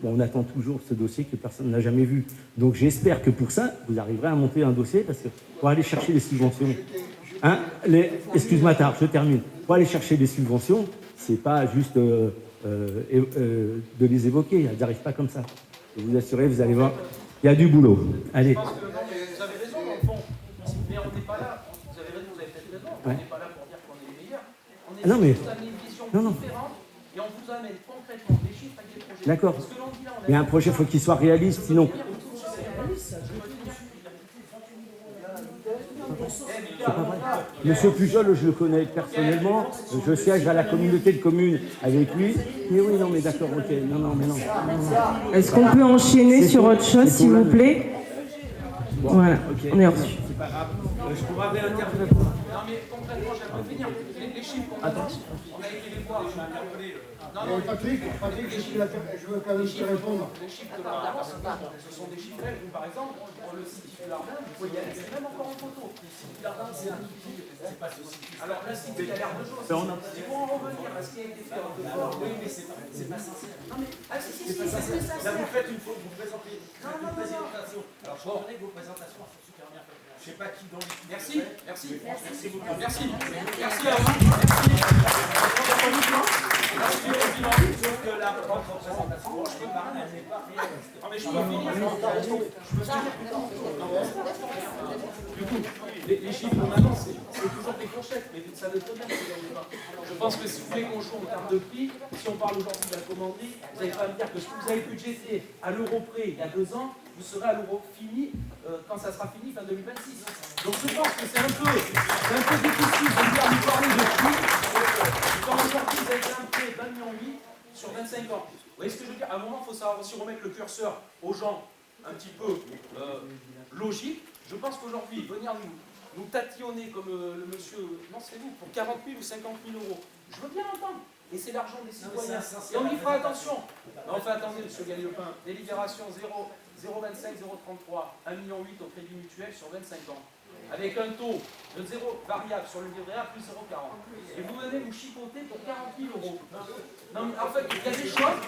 Bon, on attend toujours ce dossier que personne n'a jamais vu. Donc j'espère que pour ça, vous arriverez à monter un dossier, parce que pour aller chercher les subventions, hein, excuse-moi Tahar, je termine. Pour aller chercher des subventions, c'est pas juste de les évoquer, elles n'arrivent pas comme ça. Je vous assurer, vous allez voir, il y a du boulot. Allez. Je pense que, non, mais vous avez raison, dans le fond. Mais on n'est pas là, vous avez raison, vous avez peut-être raison, on n'est pas là pour dire qu'on est les meilleurs. On est non, mais... juste amener une vision différente et on vous amène concrètement des chiffres avec des projets. D'accord. Mais un projet, il faut qu'il soit réaliste, sinon... C'est pas vrai. Monsieur Pujol, je le connais personnellement, je siège à la communauté de communes avec lui. Mais oui, non, mais d'accord, ok. Non, mais non. Est-ce qu'on peut enchaîner sur autre chose, s'il vous plaît? Voilà, on est reçu. C'est pas grave. Je pourrais réintervenir. Non, mais concrètement, j'aimerais finir. Les chiffres qu'on a, on a été les voir, je vais interpeller. Non, Patrick, je veux quand même te répondre. Les chiffres de l'Ardin, ce sont des chiffres réels. Par exemple, pour le site du Lardin, vous pouvez y aller, c'est même encore en photo. Le site du Lardin, c'est un c'est pas ceci. Alors là, si il y a l'air de choses, ils vont en revenir à ce qui a été fait en 2000. Oui, mais c'est pas sincère. Non, mais c'est pas sincère. Là, vous faites une faute, vous présentez une présentation. Alors, je reconnais que vos présentations sont super bien faites. Je sais pas qui dans les... Merci beaucoup. Merci à vous. Merci au président que la propre présentation, je peux pas, elle n'est pas réelle. Non mais je peux finir. Du coup, les chiffres qu'on annonce, c'est toujours des fourchettes, mais vous savez très bien que c'est gagné pas. Je pense que si vous voulez qu'on joue en termes de prix, si on parle aujourd'hui de la commanderie, vous n'allez pas me dire que ce que vous avez budgété à l'euro près il y a 2 ans, vous serez à l'euro fini quand ça sera fini fin 2026. Donc je pense que c'est un peu difficile de venir nous parler de prix. Quand aujourd'hui vous avez fait un prêt d'1,8 million sur 25 ans. Vous voyez ce que je veux dire? À un moment, il faut savoir aussi remettre le curseur aux gens un petit peu logiques. Je pense qu'aujourd'hui, venir nous tatillonner comme le monsieur, non c'est vous, pour 40 000 ou 50 000 euros, je veux bien l'entendre. Et c'est l'argent des citoyens. Et on y fera attention. Enfin, attendez, monsieur Galliopin, délibération 0,25, 0,33, 1,8 million au crédit mutuel sur 25 ans. Avec un taux de 0 variable sur le livret A plus 0,40. Et vous venez vous chipoter pour 40 000 euros. Non, mais en fait, il y a des choses.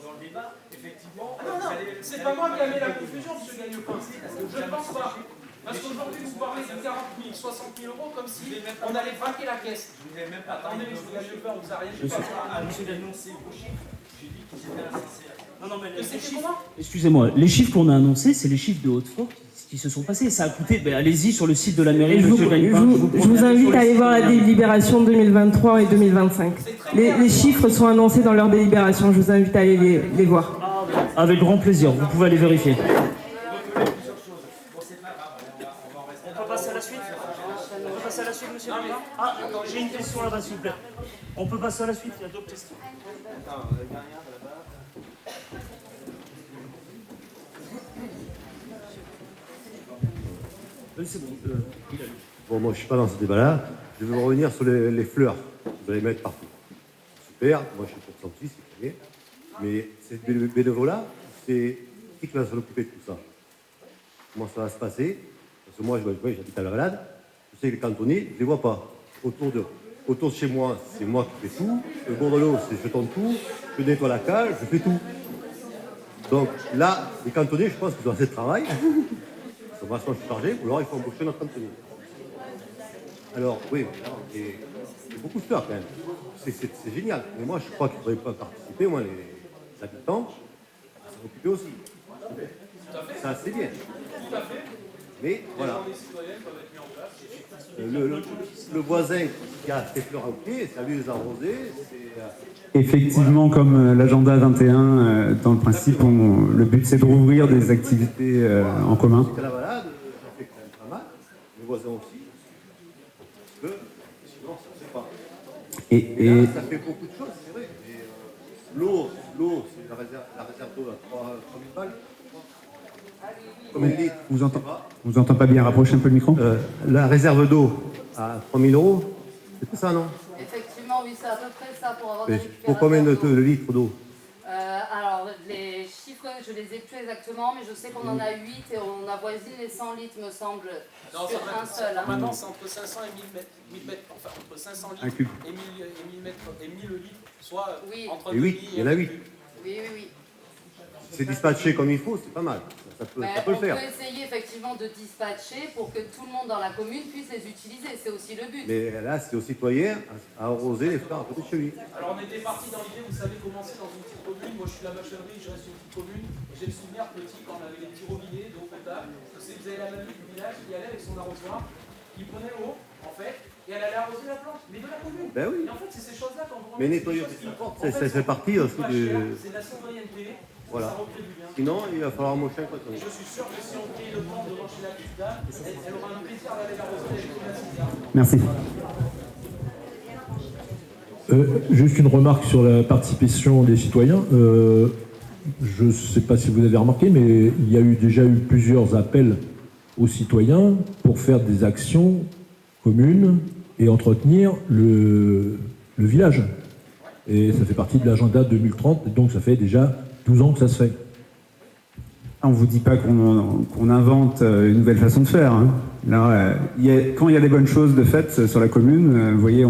Dans le débat, effectivement. Non, c'est pas moi qui ai mis la confusion, monsieur Gagnopin. Je ne pense pas. Parce qu'aujourd'hui, vous parlez de 40 000, 60 000 euros comme si on allait braquer la caisse. Je vous ai même pas attendez, monsieur Gagnopin, vous avez rien dit. Monsieur d'annoncer vos chiffres, j'ai dit qu'ils étaient insincères. Non, mais les chiffres. Excusez-moi, les chiffres qu'on a annoncés, c'est les chiffres de Haute-France qui se sont passés. Ça a coûté, allez-y sur le site de la mairie. Je vous invite à aller voir la délibération 2023 et 2025. Les chiffres sont annoncés dans leur délibération. Je vous invite à aller les voir. Avec grand plaisir, vous pouvez aller vérifier. On peut passer à la suite? On peut passer à la suite, monsieur le président? Ah, j'ai une question là-bas, s'il vous plaît. On peut passer à la suite, il y a d'autres questions. C'est bon, Bon, moi je suis pas dans ce débat-là. Je vais revenir sur les fleurs. Vous allez mettre partout. Super, moi je suis pour Santis, c'est très bien. Mais ces bénévoles-là, c'est qui va s'en occuper de tout ça? Comment ça va se passer? Parce que moi, j'habite à la balade. Je sais que les cantonniers, je ne les vois pas. Autour de chez moi, c'est moi qui fais tout. Le bordelot, c'est je tourne tout. Je nettoie la cage, je fais tout. Donc là, les cantonniers, je pense qu'ils ont assez de travail. Ils sont vachement chargés, ou alors il faut embaucher notre cantonnier. Alors, oui, c'est beaucoup de fleurs quand même. C'est génial. Mais moi, je crois qu'ils ne pourraient pas participer, moi, les habitants, à s'en occuper aussi. Ça, c'est bien. Tout à fait. Mais voilà. Le voisin qui a ses fleurs au pied, c'est à lui de les arroser. Effectivement, comme l'agenda 21, dans le principe, le but c'est de rouvrir des activités en commun. C'est à la balade, ça fait quand même pas mal. Les voisins aussi. Parce que sinon, ça ne se fait pas. Et là, ça fait beaucoup de choses, c'est vrai. L'eau, c'est la réserve d'eau à 3 000 balles. Comme elle dit, Vous entend pas bien, rapprochez un peu le micro. La réserve d'eau à 3 000 euros, C'est ça, non? Effectivement, oui, c'est à peu près ça pour avoir des Mais récupérateurs pour combien de d'eau. litres d'eau? Alors, les chiffres, je les ai plus exactement, mais je sais qu'on en a 8 et on avoisine les 100 litres, me semble, Non, sur un seul. Hein. Maintenant, c'est entre 500 et 1000 mètres, enfin, entre 500 Un litres cube. et 1000 mètres, et 1000 litres, soit Oui. entre Et 8, il y en a 8. Oui, oui, oui. C'est dispatché comme il faut, c'est pas mal. Ça peut le faire. On peut essayer effectivement de dispatcher pour que tout le monde dans la commune puisse les utiliser, c'est aussi le but. Mais là, c'est aux citoyens à arroser les fleurs à côté de chez lui. Alors, on était parti dans l'idée, vous savez, commencer dans une petite commune. Moi, je suis la machinerie, je reste une petite commune. Et j'ai le souvenir petit, quand on avait les petits robinets d'eau potable, c'est vous avez la mamie du village qui allait avec son arrosoir, qui prenait l'eau, en fait, et elle allait arroser la plante, mais de la commune. Ben oui. Et en fait, c'est ces choses-là qu'on vous Mais nettoyer, ça fait partie aussi de. C'est la citoyenneté. Voilà. Ça recrée du bien. Sinon, il va falloir mocher un coton. Et je suis sûr que si on prit le temps de brancher la petite dame, elle aura un plaisir d'aller l'arroser avec une citerne. Merci. Juste une remarque sur la participation des citoyens. Je ne sais pas si vous avez remarqué, mais il y a déjà eu plusieurs appels aux citoyens pour faire des actions communes et entretenir le village. Et ça fait partie de l'agenda 2030, et donc ça fait déjà 12 ans que ça se fait. On ne vous dit pas qu'on invente une nouvelle façon de faire. Hein. Là, quand il y a des bonnes choses de faites sur la commune, vous voyez,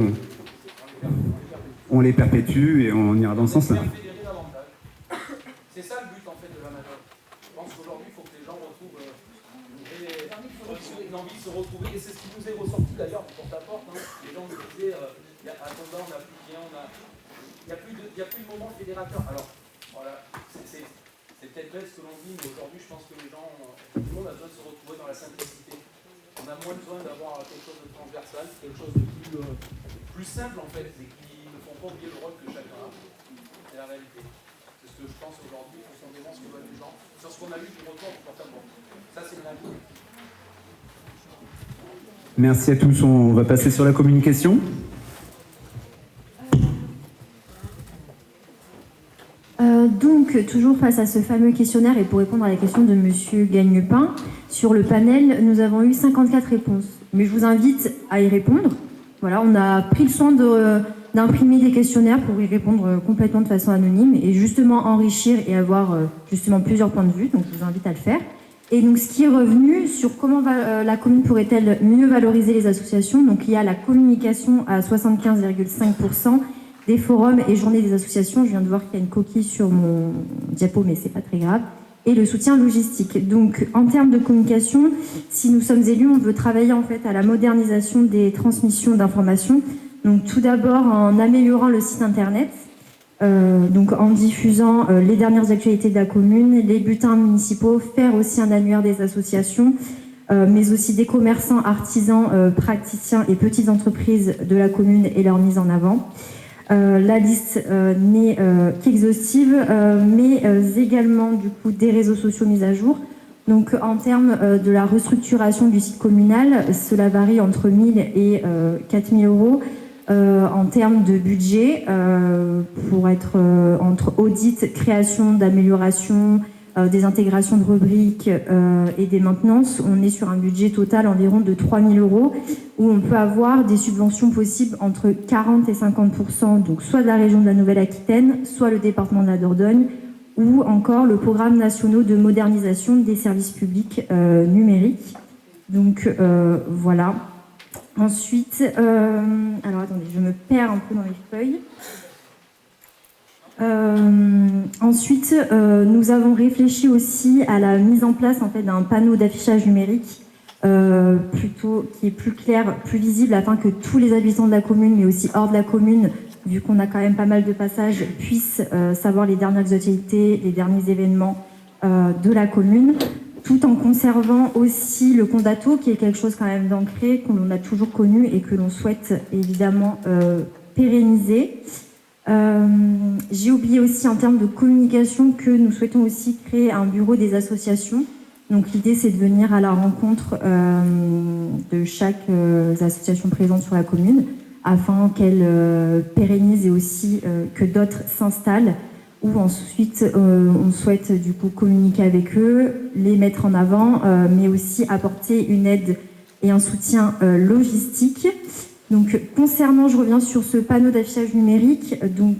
on les perpétue et on ira dans ce sens-là. C'est ça le but en fait de la manœuvre. Je pense qu'aujourd'hui il faut que les gens retrouvent une envie de se retrouver, et c'est ce qui nous est ressorti d'ailleurs du porte-à-porte. Hein. Les gens nous disaient, à Condat on n'a plus de lien, il n'y a plus de moment fédérateur. Alors voilà, c'est peut-être bête ce que l'on dit, mais aujourd'hui je pense que les gens, tout le monde a besoin de se retrouver dans la simplicité. On a moins besoin d'avoir quelque chose de transversal, quelque chose de plus simple en fait, et qui ne font pas oublier le rôle que chacun a. C'est la réalité. C'est ce que je pense aujourd'hui, profondément, ce que veulent les gens, sur ce qu'on a eu du retour du porte-à-porte. Ça, c'est une réalité. Merci à tous. On va passer sur la communication. Donc, toujours face à ce fameux questionnaire et pour répondre à la question de Monsieur Gagnepin, sur le panel, nous avons eu 54 réponses. Mais je vous invite à y répondre. Voilà, on a pris le soin d'imprimer des questionnaires pour y répondre complètement de façon anonyme et justement enrichir et avoir justement plusieurs points de vue. Donc, je vous invite à le faire. Et donc, ce qui est revenu sur comment la commune pourrait-elle mieux valoriser les associations. Donc, il y a la communication à 75,5%. Des forums et journées des associations. Je viens de voir qu'il y a une coquille sur mon diapo, mais c'est pas très grave. Et le soutien logistique. Donc, en termes de communication, si nous sommes élus, on veut travailler en fait à la modernisation des transmissions d'informations. Donc, tout d'abord en améliorant le site internet, donc en diffusant les dernières actualités de la commune, les bulletins municipaux, faire aussi un annuaire des associations, mais aussi des commerçants, artisans, praticiens et petites entreprises de la commune et leur mise en avant. La liste n'est qu'exhaustive, mais également du coup des réseaux sociaux mis à jour. Donc en termes de la restructuration du site communal, cela varie entre 1 000 et 4 000 euros. En termes de budget, pour être entre audit, création, d'amélioration, des intégrations de rubriques et des maintenances, on est sur un budget total environ de 3 000 euros, où on peut avoir des subventions possibles entre 40 et 50%, donc soit de la région de la Nouvelle-Aquitaine, soit le département de la Dordogne, ou encore le programme national de modernisation des services publics numériques. Donc voilà. Ensuite, alors attendez, je me perds un peu dans les feuilles. Ensuite, nous avons réfléchi aussi à la mise en place en fait, d'un panneau d'affichage numérique qui est plus clair, plus visible, afin que tous les habitants de la commune, mais aussi hors de la commune, vu qu'on a quand même pas mal de passages, puissent savoir les dernières actualités, les derniers événements de la commune, tout en conservant aussi le Condato, qui est quelque chose quand même d'ancré, qu'on a toujours connu et que l'on souhaite évidemment pérenniser. J'ai oublié aussi en termes de communication que nous souhaitons aussi créer un bureau des associations. Donc l'idée c'est de venir à la rencontre de chaque association présente sur la commune afin qu'elle pérennise et aussi que d'autres s'installent, ou ensuite on souhaite du coup communiquer avec eux, les mettre en avant, mais aussi apporter une aide et un soutien logistique. Donc, concernant, je reviens sur ce panneau d'affichage numérique. Donc,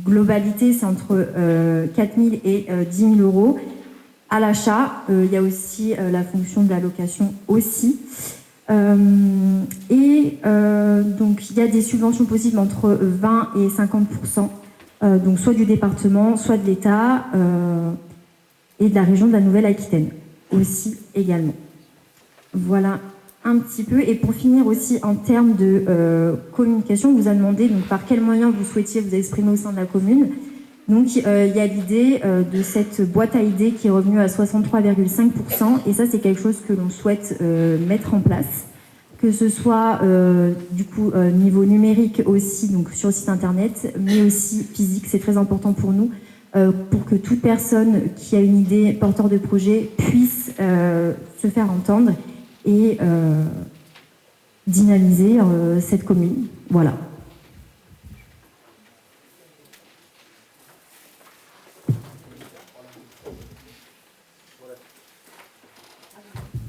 globalité, c'est entre 4 000 et 10 000 euros. À l'achat, il y a aussi la fonction de la location aussi. Donc, il y a des subventions possibles entre 20 et 50%, donc soit du département, soit de l'État et de la région de la Nouvelle-Aquitaine aussi également. Voilà un petit peu. Et pour finir aussi, en termes de communication, on vous a demandé donc, par quels moyens vous souhaitiez vous exprimer au sein de la commune. Donc, il y a l'idée de cette boîte à idées qui est revenue à 63,5%. Et ça, c'est quelque chose que l'on souhaite mettre en place. Que ce soit, du coup, niveau numérique aussi, donc sur le site internet, mais aussi physique. C'est très important pour nous, pour que toute personne qui a une idée, porteur de projet, puisse se faire entendre et dynamiser cette commune. Voilà.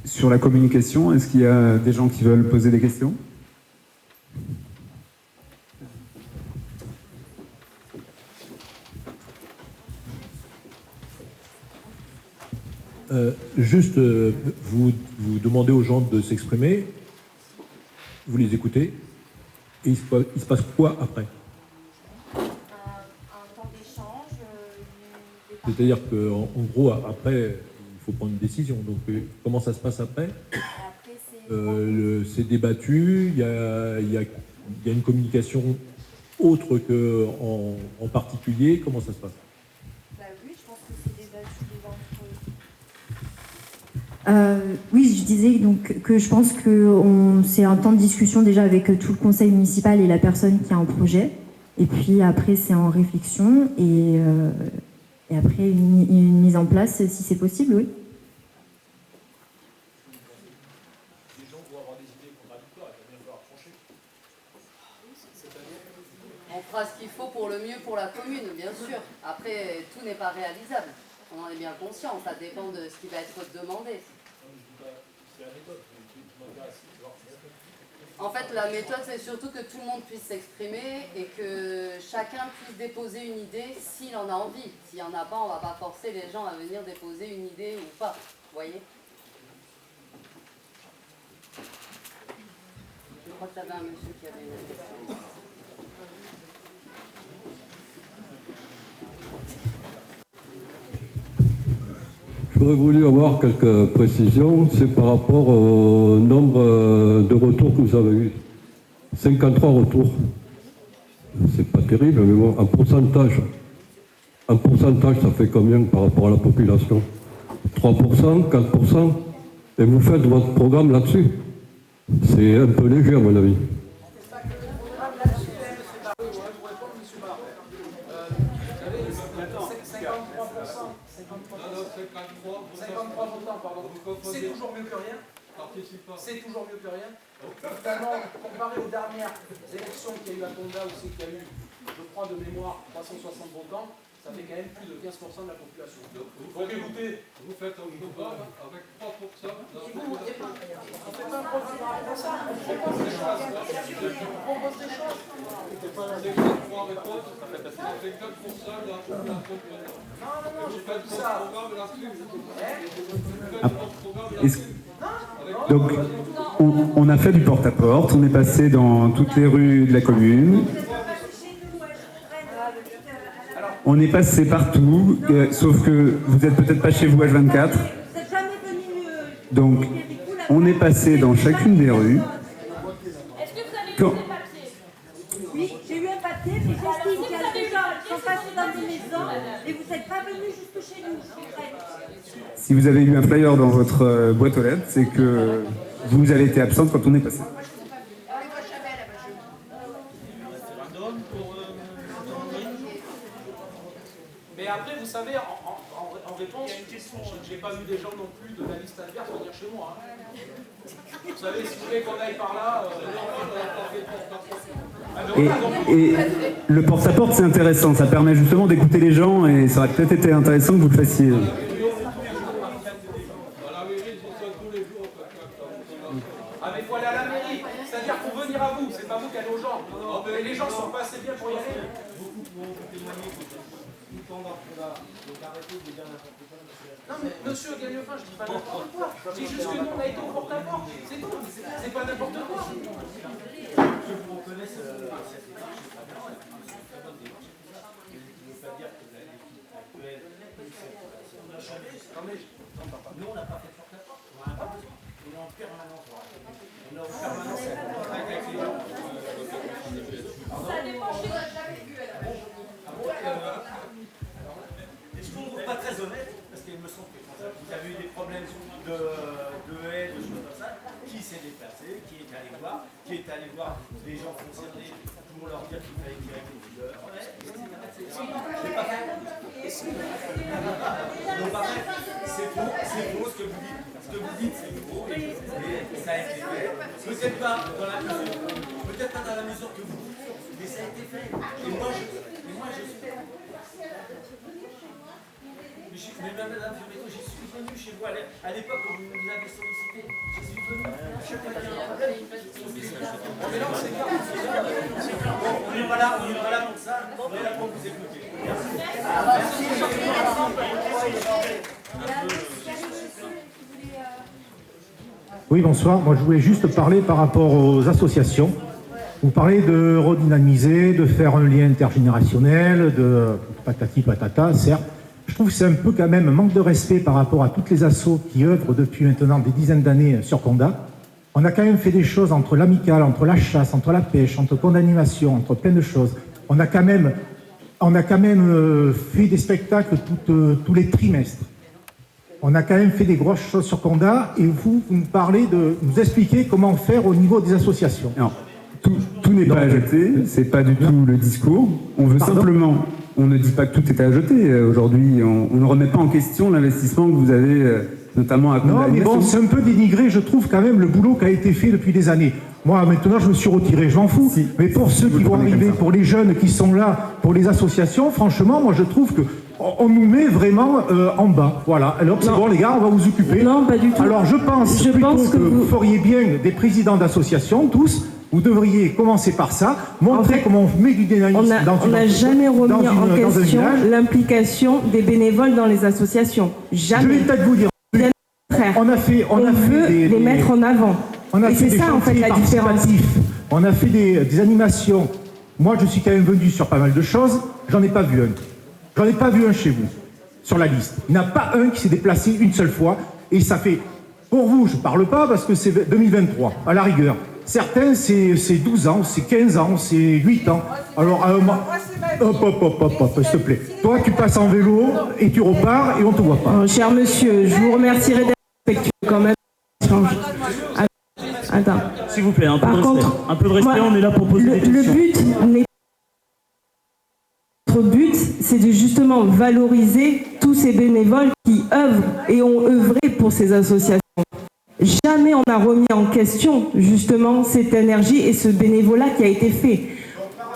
Sur la communication, est-ce qu'il y a des gens qui veulent poser des questions ? Juste, vous demandez aux gens de s'exprimer, vous les écoutez, et il se passe quoi après ? Un temps d'échange. C'est-à-dire qu'en gros, après, il faut prendre une décision. Donc, comment ça se passe après ? C'est débattu, il y a une communication autre qu'en particulier. Comment ça se passe ? Oui, je pense que c'est débattu devant. Oui, je disais donc que je pense que c'est un temps de discussion déjà avec tout le conseil municipal et la personne qui a un projet. Et puis après, c'est en réflexion et après une mise en place si c'est possible, oui. On fera ce qu'il faut pour le mieux pour la commune, bien sûr. Après, tout n'est pas réalisable. On en est bien conscient, ça dépend de ce qui va être demandé. En fait, la méthode, c'est surtout que tout le monde puisse s'exprimer et que chacun puisse déposer une idée s'il en a envie. S'il n'y en a pas, on ne va pas forcer les gens à venir déposer une idée ou pas. Vous voyez ? Je crois que tu avais un monsieur qui avait une question. J'aurais voulu avoir quelques précisions, c'est par rapport au nombre de retours que vous avez eu. 53 retours. C'est pas terrible, mais bon, en pourcentage, ça fait combien par rapport à la population ? 3%, 4%, et vous faites votre programme là-dessus. C'est un peu léger à mon avis. C'est toujours mieux que rien. C'est toujours mieux que rien. Finalement, comparé aux dernières élections qu'il y a eu à Condat, où c'est qu'il y a eu, je crois de mémoire, 360 votants, ça fait quand même plus de 15% de la population. Donc écoutez, vous faites un programme avec 3%. On ne fait pas un programme comme ça. On propose des choses. On propose des choses. C'est 3 réponses, ça fait 4% de la population. Non, j'ai pas dit ça. Donc, on a fait du porte-à-porte, on est passé dans toutes les rues de la commune. On est passé partout, sauf que vous n'êtes peut-être pas chez vous H24. Donc, on est passé dans chacune des rues. Est-ce que vous avez eu des papiers ? Oui, j'ai eu un papier, mais j'estime qu'il y a des gens qui sont passés dans des maisons et vous n'êtes pas venus jusque chez nous. Si vous avez eu un flyer dans votre boîte aux lettres, c'est que vous avez été absente quand on est passé. Mais après, vous savez, en réponse, je n'ai pas vu des gens non plus de la liste adverse venir chez moi. Vous savez, si vous voulez qu'on aille par là, Et le porte-à-porte, c'est intéressant. Ça permet justement d'écouter les gens et ça aurait peut-être été intéressant que vous le fassiez. Ah, mais il faut aller à la mairie. C'est-à-dire aux gens. Et les gens sont pas assez bien pour y aller. Non mais monsieur Gagnefin, je dis pas n'importe quoi. Je dis juste que nous on a été au porte-à-porte. C'est tout. C'est pas n'importe quoi. Je vous reconnais cette démarche, c'est très bien. C'est une très bonne démarche. Je ne veux pas dire que l'équipe actuelle, on a changé. Non mais nous on n'a pas fait porte-à-porte. On est en permanence. On est en permanence avec les gens. Ça dépend, je n'ai jamais vu. Et je trouve pas très honnête, parce qu'il me semble que vous avez eu des problèmes de haie, de choses comme ça. Qui s'est déplacé, qui est allé voir les gens concernés pour leur dire qu'il fallait tirer les couleurs. C'est pas fait. C'est faux ce que vous dites. Ce que vous dites, c'est faux. Et ça a été fait. Peut-être pas dans la mesure que vous dites, mais ça a été fait. Et moi, je suis. Mais madame Fioretto, j'y suis venu chez vous à l'époque où vous nous avez sollicité. J'y suis venu. Mais non, c'est clair. On n'est pas là pour ça. On est là pour vous écouter. Oui, bonsoir. Moi, je voulais juste parler par rapport aux associations. Vous parlez de redynamiser, de faire un lien intergénérationnel, de patati patata, certes. Je trouve que c'est un peu quand même un manque de respect par rapport à toutes les assos qui œuvrent depuis maintenant des dizaines d'années sur Condat. On a quand même fait des choses entre l'amicale, entre la chasse, entre la pêche, entre Cond'animation, entre plein de choses. On a quand même fait des spectacles tous les trimestres. On a quand même fait des grosses choses sur Condat et vous nous parlez de nous expliquer comment faire au niveau des associations. Non, tout n'est pas à jeter, c'est pas du tout le discours. On veut simplement, on ne dit pas que tout est à jeter. Aujourd'hui, on ne remet pas en question l'investissement que vous avez notamment à Condat. Non, mais bon, c'est un peu dénigré, je trouve, quand même, le boulot qui a été fait depuis des années. Moi, maintenant, je me suis retiré, je m'en fous. Si. Mais pour ceux qui vont arriver, pour les jeunes qui sont là, pour les associations, franchement, moi, je trouve que on nous met vraiment en bas. Voilà. Alors, c'est bon, les gars, on va vous occuper. Non, pas du tout. Alors, je pense que vous feriez bien des présidents d'associations, tous. Vous devriez commencer par ça, montrer comment on met du dynamisme on n'a jamais remis en question l'implication des bénévoles dans les associations. Jamais. Je vais peut-être vous dire. On veut les mettre en avant. On a Et fait c'est ça, en fait, la différence. On a fait des animations. Moi, je suis quand même venu sur pas mal de choses. J'en ai pas vu un. J'en ai pas vu un chez vous, sur la liste. Il n'y en a pas un qui s'est déplacé une seule fois. Et ça fait... Pour vous, je ne parle pas parce que c'est 2023, à la rigueur. Certains, c'est 12 ans, c'est 15 ans, c'est 8 ans. Alors, hop, s'il te plaît. Toi, tu passes en vélo et tu repars et on ne te voit pas. Cher monsieur, je vous remercierai d'être respectueux quand même. Attends. S'il vous plaît, un peu de respect, moi, on est là pour poser des questions. Notre but, c'est de justement valoriser tous ces bénévoles qui œuvrent et ont œuvré pour ces associations. Jamais on n'a remis en question justement cette énergie et ce bénévolat qui a été fait.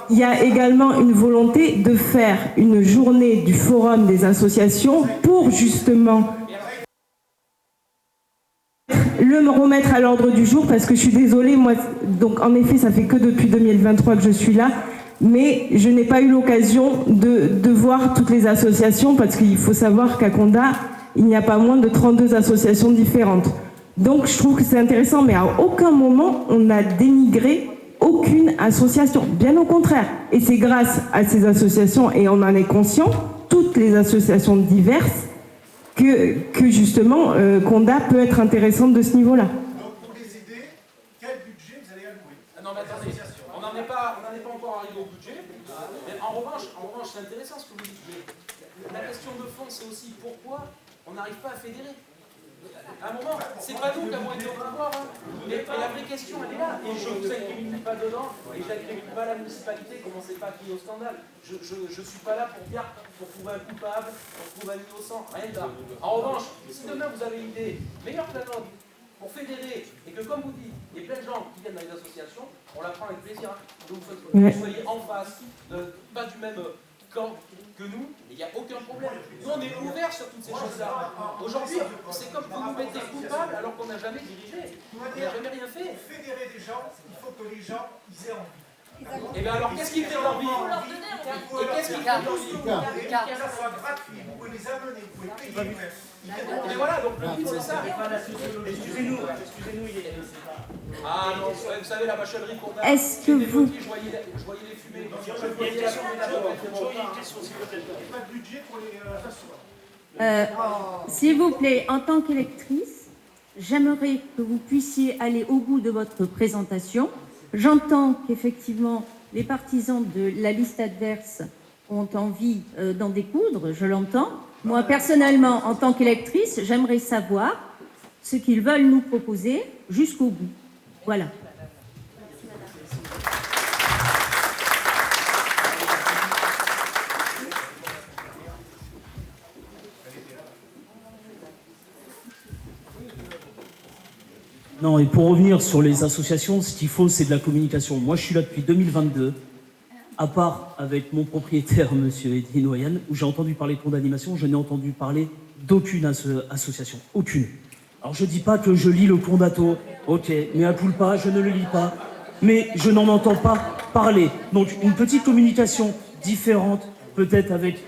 Il y a également une volonté de faire une journée du forum des associations pour justement le remettre à l'ordre du jour, parce que je suis désolée, moi, donc en effet, ça fait que depuis 2023 que je suis là, mais je n'ai pas eu l'occasion de voir toutes les associations, parce qu'il faut savoir qu'à Condat, il n'y a pas moins de 32 associations différentes. Donc je trouve que c'est intéressant, mais à aucun moment on n'a dénigré aucune association, bien au contraire. Et c'est grâce à ces associations, et on en est conscient, toutes les associations diverses, que justement Condat peut être intéressante de ce niveau-là. Donc pour les aider, quel budget vous allez allouer? Non mais attendez, on n'en est pas encore arrivé au budget. Mais en revanche, c'est intéressant ce que vous dites. La question de fond, c'est aussi pourquoi on n'arrive pas à fédérer. À un moment, c'est pas nous qui avons été au pouvoir, hein. Mais la vraie question, elle est là. Et je ne vous incrimine pas dedans, et je n'incrimine pas la municipalité, commencez pas à crier au scandale. Je suis pas là pour trouver un coupable, pour trouver un innocent, rien de là. En revanche, si demain vous avez une idée meilleure que la nôtre, pour fédérer, et que comme vous dites, il y a plein de gens qui viennent dans les associations, on la prend avec plaisir. Donc vous soyez en face, pas du même camp que nous, il n'y a aucun problème. Nous, on est ouverts sur toutes ces choses-là. Aujourd'hui, c'est comme vous nous mettez coupables alors qu'on n'a jamais dirigé. On n'a jamais rien fait. Pour fédérer des gens, il faut que les gens ils aient envie. Et bien alors, qu'est-ce qu'ils font leur vie? Et qu'est-ce qu'ils font leur vie? Que ça soit gratuit, vous pouvez les amener, vous pouvez payer vous-même. Mais voilà, donc le but c'est ça. Excusez-nous, il est... Ah non, vous savez la machinerie qu'on a. Est-ce que vous... Je voyais les fumées. Il y a une question, s'il vous plaît. Il n'y a pas de budget pour les assoirs. S'il vous plaît, en tant qu'électrice, j'aimerais que vous puissiez aller au bout de votre présentation. J'entends qu'effectivement, les partisans de la liste adverse ont envie d'en découdre, je l'entends. Moi, personnellement, en tant qu'électrice, j'aimerais savoir ce qu'ils veulent nous proposer jusqu'au bout. Voilà. Non, et pour revenir sur les associations, ce qu'il faut, c'est de la communication. Moi, je suis là depuis 2022, à part avec mon propriétaire, monsieur Eddy Noyan, où j'ai entendu parler de fonds d'animation, je n'ai entendu parler d'aucune association. Aucune. Alors, je dis pas que je lis le Condato, ok, mais à culpa, je ne le lis pas, mais je n'en entends pas parler. Donc, une petite communication différente, peut-être avec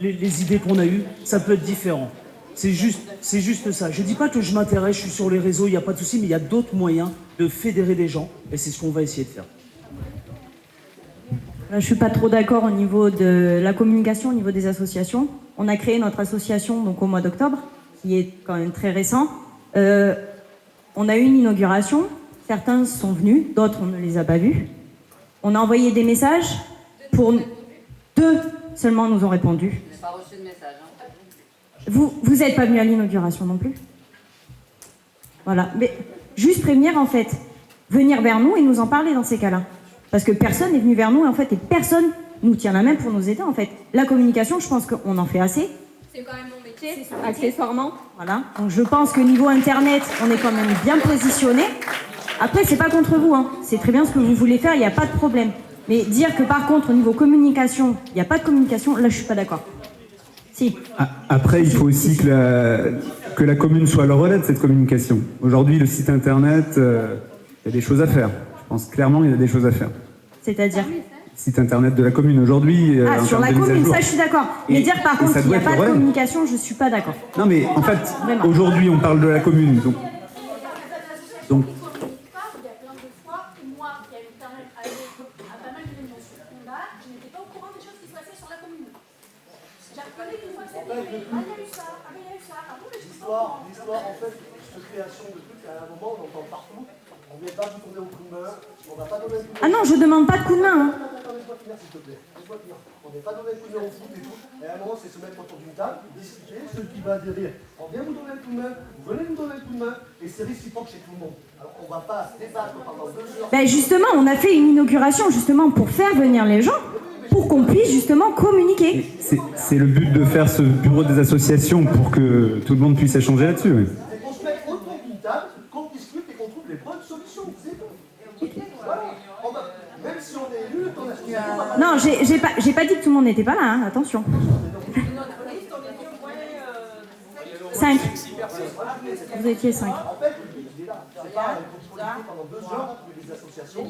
les idées qu'on a eues, ça peut être différent. C'est juste ça. Je dis pas que je m'intéresse, je suis sur les réseaux, il n'y a pas de souci, mais il y a d'autres moyens de fédérer des gens, et c'est ce qu'on va essayer de faire. Je ne suis pas trop d'accord au niveau de la communication, au niveau des associations. On a créé notre association donc, au mois d'octobre, qui est quand même très récent. On a eu une inauguration, certains sont venus, d'autres on ne les a pas vus. On a envoyé des messages, pour 2 seulement nous ont répondu. Je n'ai pas reçu de message. Vous n'êtes pas venu à l'inauguration non plus? Voilà, mais juste prévenir en fait, venir vers nous et nous en parler dans ces cas-là. Parce que personne n'est venu vers nous en fait, et personne nous tient la main pour nous aider en fait. La communication, je pense qu'on en fait assez. C'est quand même mon métier, accessoirement. Voilà, donc je pense que niveau internet, on est quand même bien positionné. Après, c'est pas contre vous, hein. C'est très bien ce que vous voulez faire, il n'y a pas de problème. Mais dire que par contre, au niveau communication, il n'y a pas de communication, là je suis pas d'accord. Si. Après, il faut aussi que la commune soit le relais de cette communication. Aujourd'hui, le site internet, il y a des choses à faire. Je pense clairement qu'il y a des choses à faire. C'est-à-dire Site internet de la commune aujourd'hui. Sur la commune, ça je suis d'accord. Mais dire par contre qu'il n'y a pas de communication, je suis pas d'accord. Non mais en fait, aujourd'hui on parle de la commune. Donc... L'histoire, en fait, de création de trucs, à un moment, on entend partout. On ne vient pas vous tourner au coup de main, on va pas donner un coup de main. Ah non, je demande pas de coup de main. Hein. Laisse-moi finir, s'il te plaît. Laisse-moi finir. On n'est pas donné un coup de main au foot et tout. Et à un moment, c'est se mettre autour d'une table, discuter, ceux qui va dire on vient vous donner un coup de main, vous venez nous donner un coup de main, et c'est réciproque chez tout le monde. Alors on ne va pas débattre pendant 2 heures. Ben justement, on a fait une inauguration justement pour faire venir les gens, pour qu'on puisse justement communiquer. C'est le but de faire ce bureau des associations pour que tout le monde puisse échanger là-dessus. Oui. On se met autour d'une table, qu'on discute et qu'on trouve les bonnes solutions. C'est tout. Voilà. Même si on est nul, on a... Non, j'ai pas dit que tout le monde n'était pas là, hein, attention. 5. Vous étiez 5. En fait, il est là. C'est pas contrôler pendant 2 heures les associations.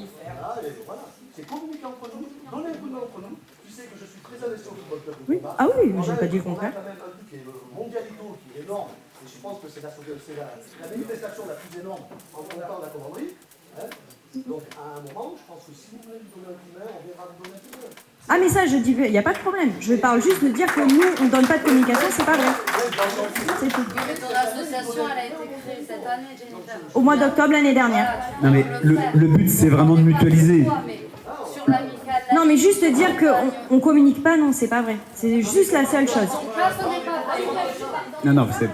Voilà. C'est communiquer entre nous, donner un coup de main entre nous. Tu sais que je suis très investi au football club. Oui. Ah oui, j'ai pas dit le contraire. On a quand même un truc qui est le Mondialito, qui est énorme. Et je pense que c'est la manifestation la plus énorme en comptant la commanderie. Donc à un moment, je pense que si vous voulez nous donner un coup de main, on viendra vous donner un coup de main. Ah mais ça, je dis, il n'y a pas de problème. Je parle juste de dire que nous, on ne donne pas de communication, c'est pas vrai. C'est tout. Mais ton association, elle a été créée cette année, Jennifer. Au mois d'octobre l'année dernière. Non mais le but c'est vraiment de mutualiser. Non mais juste dire qu'on ne communique pas, non, c'est pas vrai. C'est juste la seule chose. Non, c'est...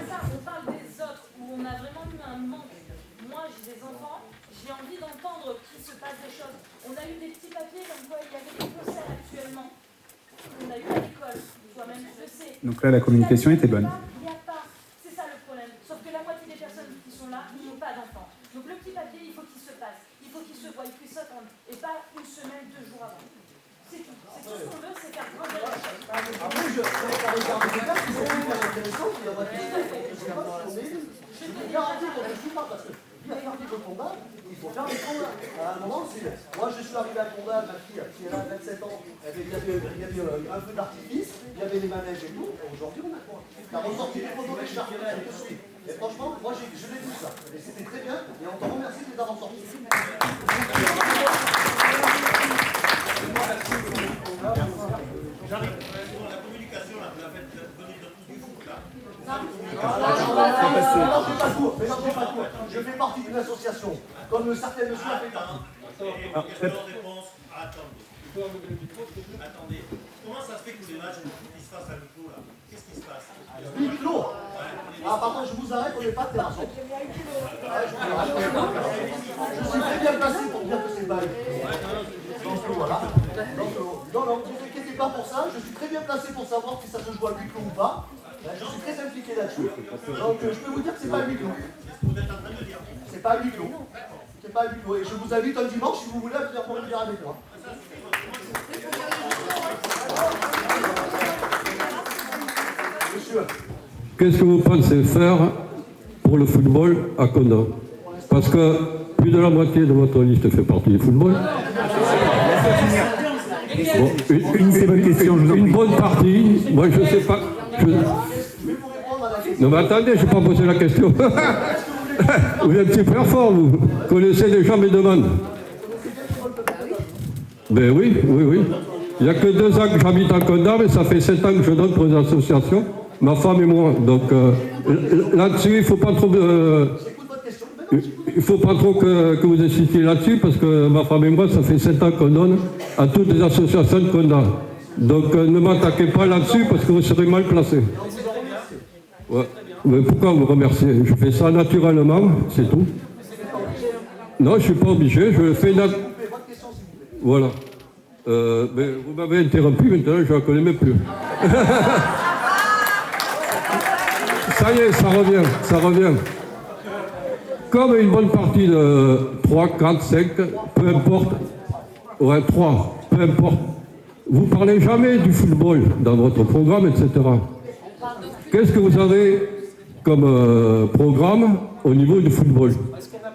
Donc là, la communication était bonne. Il n'y a pas, c'est ça le problème. Sauf que la moitié des personnes qui sont là n'ont pas d'enfants. Donc le petit papier, il faut qu'il se passe. Il faut qu'il se voie, il puisse s'attendre. Et pas une semaine, 2 jours avant. C'est tout. C'est tout ce qu'on veut, c'est faire grandir la chose. Après, je regarde des dates qui sont hyper intéressantes. Je te garantis qu'on ne joue pas parce que qui va faire vivre Condat, il faut faire des Condat. À un moment, moi je suis arrivé à Condat, ma fille qui est là à 27 ans, il y avait un feu d'artifice, il y avait les manèges et tout, et aujourd'hui on a quoi? On a ressorti les photos des chars, ça te suit. Et franchement, moi je l'ai vu ça, et c'était très bien, et on te remercie de les avoir sortis. J'arrive. La communication, là, vous la faites venir de tous du foot, là. Mélangez pas tout. Je fais partie d'une association, comme certaines monsieur a fait partie. Attendez. Comment ça se fait que les matchs de foot, ils se fassent à huis clos, là? Qu'est-ce qui se passe? Huis clos. Ah, par contre, je vous arrête, on n'est pas de terrasse. Je suis très bien placé pour dire que c'est pas donc voilà. Donc, non, ne vous inquiétez pas pour ça. Je suis très bien placé pour savoir si ça se joue à huis clos ou pas. Je suis très impliqué là-dessus. Donc, je peux vous dire que c'est pas à huis clos. C'est pas à huis clos. C'est pas à huis clos. Et je vous invite un dimanche, si vous voulez, à venir prendre une bière avec moi. Monsieur. Qu'est-ce que vous pensez faire pour le football à Condat? Parce que plus de la moitié de votre liste fait partie du football. Bon, une bonne partie, moi je ne sais pas. Non mais attendez, je n'ai pas posé la question. Vous êtes super fort, vous connaissez déjà mes demandes. Ben oui. Il n'y a que 2 ans que j'habite à Condat, mais ça fait 7 ans que je donne pour les associations, ma femme et moi. Donc là-dessus, il ne faut pas trop... Il faut pas trop que vous expliquiez là-dessus, parce que ma femme et moi, ça fait 7 ans qu'on donne à toutes les associations de Condat. Donc ne m'attaquez pas là-dessus, parce que vous serez mal placé. Ouais. Mais pourquoi vous remercier? Je fais ça naturellement, c'est tout. Non, je ne suis pas obligé, je le fais naturellement. Voilà. Mais vous m'avez interrompu, maintenant je ne la connais même plus. Ça y est, ça revient. Comme une bonne partie de 3, 4, 5, peu importe, ouais, 3, peu importe, vous ne parlez jamais du football dans votre programme, etc. Qu'est-ce que vous avez comme programme au niveau du football?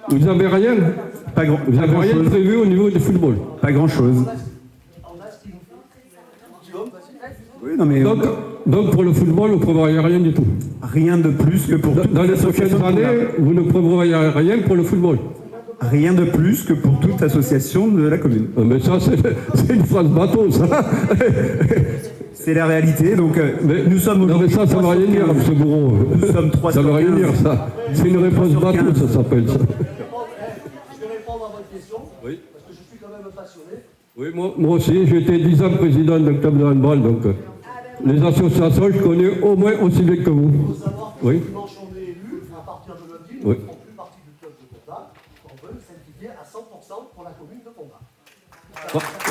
Vous n'avez rien? Vous n'avez rien prévu au niveau du football? Pas grand-chose. Oui, non, mais donc pour le football, vous ne prévoyez rien du tout? Rien de plus que pour... Dans les prochaines années, vous ne prévoyez rien pour le football? Rien de plus que pour toute association de la commune. Mais ça, c'est une phrase bateau, ça. C'est la réalité, donc nous sommes... Non mais ça ne veut rien dire, M. Bourreau. Nous sommes 3 Ça ne veut rien dire, ça. C'est une réponse bateau, ça s'appelle ça. Je vais répondre à votre question, oui. Parce que je suis quand même passionné. Oui, moi aussi, j'ai été 10 ans président d'un club de handball, donc les associations, je connais au moins aussi bien que vous. Il faut savoir que oui. dimanche on est élus, à partir de lundi, nous oui. ne ferons plus partie du club de Condat, on veut s'impliquer à 100% pour la commune de Condat.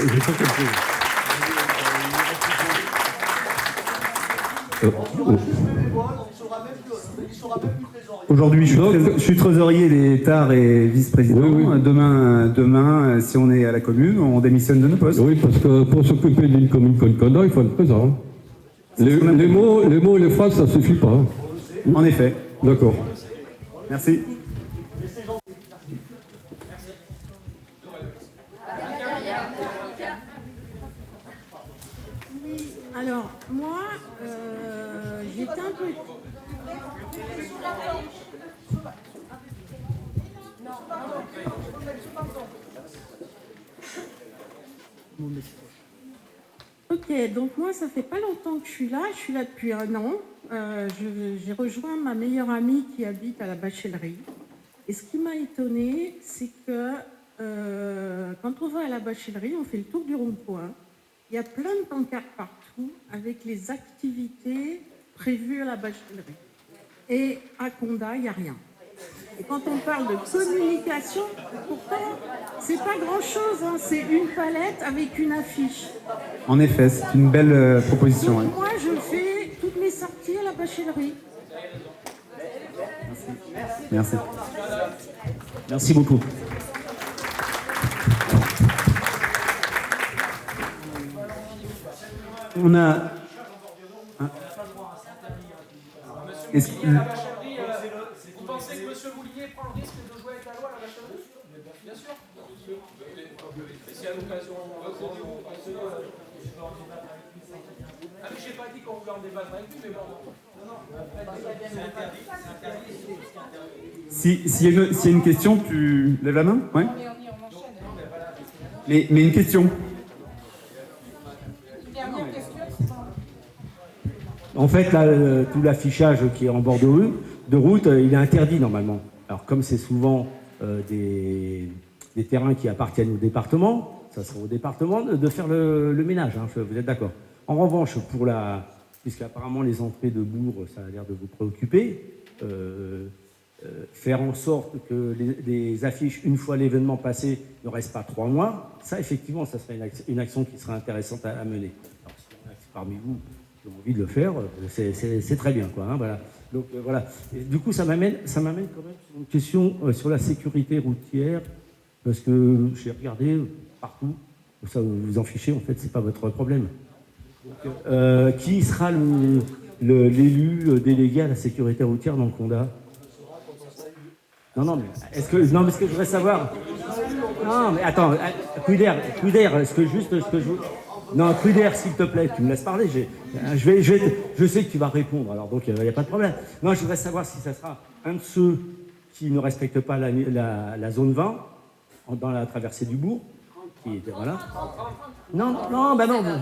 J'ai pas compris. Aujourd'hui, je suis trésorier des TAR et vice-président. Oui. Demain, si on est à la commune, on démissionne de nos postes. Oui, parce que pour s'occuper d'une commune comme Condat, il faut être présent. Les mots et les phrases, ça ne suffit pas. En effet. D'accord. Merci. Alors, moi, j'étais un peu... Ok, donc moi, ça fait pas longtemps que je suis là depuis 1 an. J'ai rejoint ma meilleure amie qui habite à la Bachellerie. Et ce qui m'a étonnée, c'est que quand on va à la Bachellerie, on fait le tour du rond-point. Il y a plein de pancartes partout avec les activités prévues à la Bachellerie. Et à Condat, il n'y a rien. Et quand on parle de communication, pourtant, c'est pas grand-chose, hein, c'est une palette avec une affiche. En effet, c'est une belle proposition. Donc, moi, je fais toutes mes sorties à la Bachellerie. Merci. Merci beaucoup. On a... Est-ce que... Vous pensez que M. Moulier prend le risque de jouer avec la loi? j'ai pas dit qu'on voulait en débattre avec vous, mais bon. S'il y a une question, tu lèves la main? Ouais. Mais une question. En fait, là, tout l'affichage qui est en bord de route, il est interdit normalement. Alors, comme c'est souvent des terrains qui appartiennent au département, ça sera au département de faire le ménage, hein, vous êtes d'accord. En revanche, puisqu'apparemment les entrées de bourg, ça a l'air de vous préoccuper, faire en sorte que les affiches, une fois l'événement passé, ne restent pas 3 mois, ça, effectivement, ça serait une action qui serait intéressante à mener. Alors, si y en a parmi vous qui ont envie de le faire, c'est très bien, quoi. Hein, voilà. Donc, voilà. Et, du coup, ça m'amène quand même sur une question sur la sécurité routière, parce que j'ai regardé partout, ça vous en fichez, en fait, c'est pas votre problème. Donc, qui sera l'élu délégué à la sécurité routière dans le Condat? Non, mais est-ce que je voudrais savoir. Non, mais attends, Couder, non, Couder, s'il te plaît, tu me laisses parler. Je sais que tu vas répondre, alors donc il n'y a pas de problème. Non, je voudrais savoir si ça sera un de ceux qui ne respectent pas la zone 20 dans la traversée du bourg. Voilà. Non,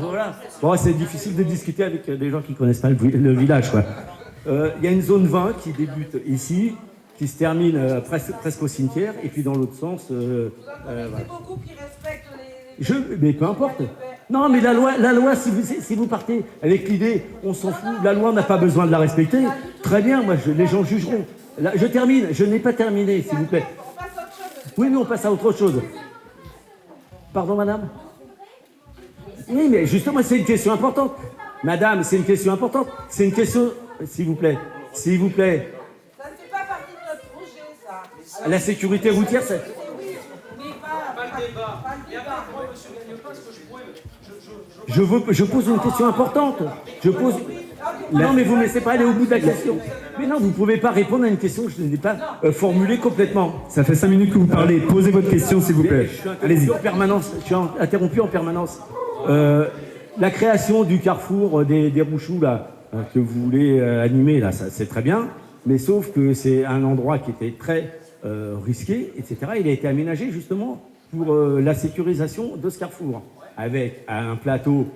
voilà. Bon, c'est difficile de discuter avec des gens qui ne connaissent pas le village, quoi. Il y a une zone 20 qui débute ici, qui se termine presque au cimetière, et puis dans l'autre sens. Voilà. Beaucoup qui respectent mais peu importe. Non, mais la loi, si vous partez avec l'idée, on s'en fout, la loi, on n'a pas besoin de la respecter. Très bien, les gens jugeront. Là, je termine, je n'ai pas terminé, s'il vous plaît. Oui, mais on passe à autre chose. Pardon, madame? Oui, mais justement, c'est une question importante. Madame, c'est une question importante. C'est une question... S'il vous plaît. S'il vous plaît. Ça ne fait pas partie de notre projet, ça. La sécurité routière, c'est... Je pose une question importante. Non, mais vous ne me laissez pas aller au bout de la question. Mais non, vous ne pouvez pas répondre à une question que je n'ai pas formulée complètement. Ça fait 5 minutes que vous parlez. Posez votre question, s'il vous plaît. Allez-y. Je suis interrompu en permanence. La création du carrefour des Rouchoux, là, que vous voulez animer, là, c'est très bien. Mais sauf que c'est un endroit qui était très risqué, etc. Il a été aménagé justement pour la sécurisation de ce carrefour. Avec un plateau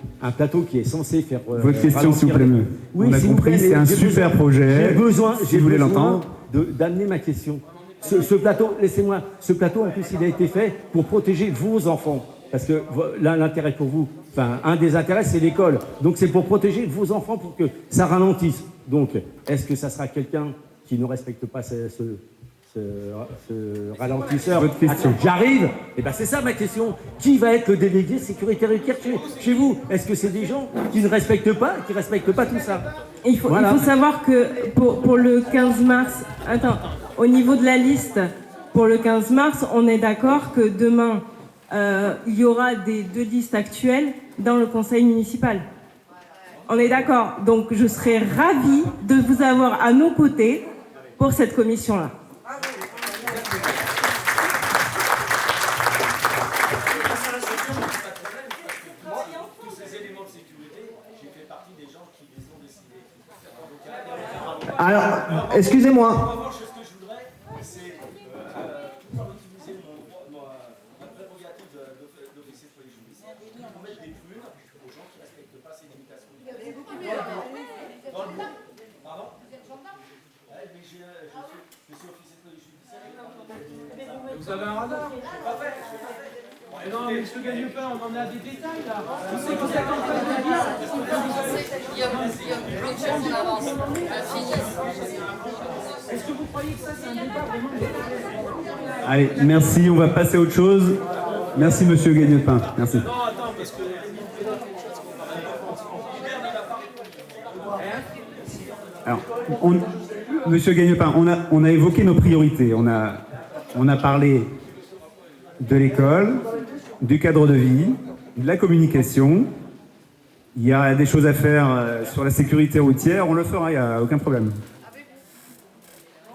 qui est censé faire... Votre question, s'il vous plaît. Oui, on a compris, c'est un super projet. J'ai besoin l'entendre, d'amener ma question. Ce plateau, laissez-moi, ce plateau, en plus, il a été fait pour protéger vos enfants. Parce que l'intérêt pour vous, enfin, un des intérêts, c'est l'école. Donc, c'est pour protéger vos enfants, pour que ça ralentisse. Donc, est-ce que ça sera quelqu'un qui ne respecte pas ce ralentisseur? Votre question. J'arrive. Et ben c'est ça ma question. Qui va être le délégué sécurité routière chez vous? Est-ce que c'est des gens qui ne respectent pas, tout ça? Il faut savoir que pour le 15 mars, au niveau de la liste, pour le 15 mars, on est d'accord que demain, il y aura des 2 listes actuelles dans le conseil municipal. On est d'accord. Donc je serais ravie de vous avoir à nos côtés pour cette commission-là. Alors, excusez-moi. Vous avez un radar? Non, mais monsieur Gagnepin, on en a des détails là. Vous savez que vous êtes en train de dire. Guillaume, on avance. Est-ce que vous croyez que ça, c'est un débat vraiment? Allez, merci, on va passer à autre chose. Merci, monsieur Gagnepin. Merci. Non, attends, parce que. Alors, monsieur Gagnepin, on a évoqué nos priorités. On a parlé de l'école, du cadre de vie, de la communication. Il y a des choses à faire sur la sécurité routière. On le fera, il n'y a aucun problème.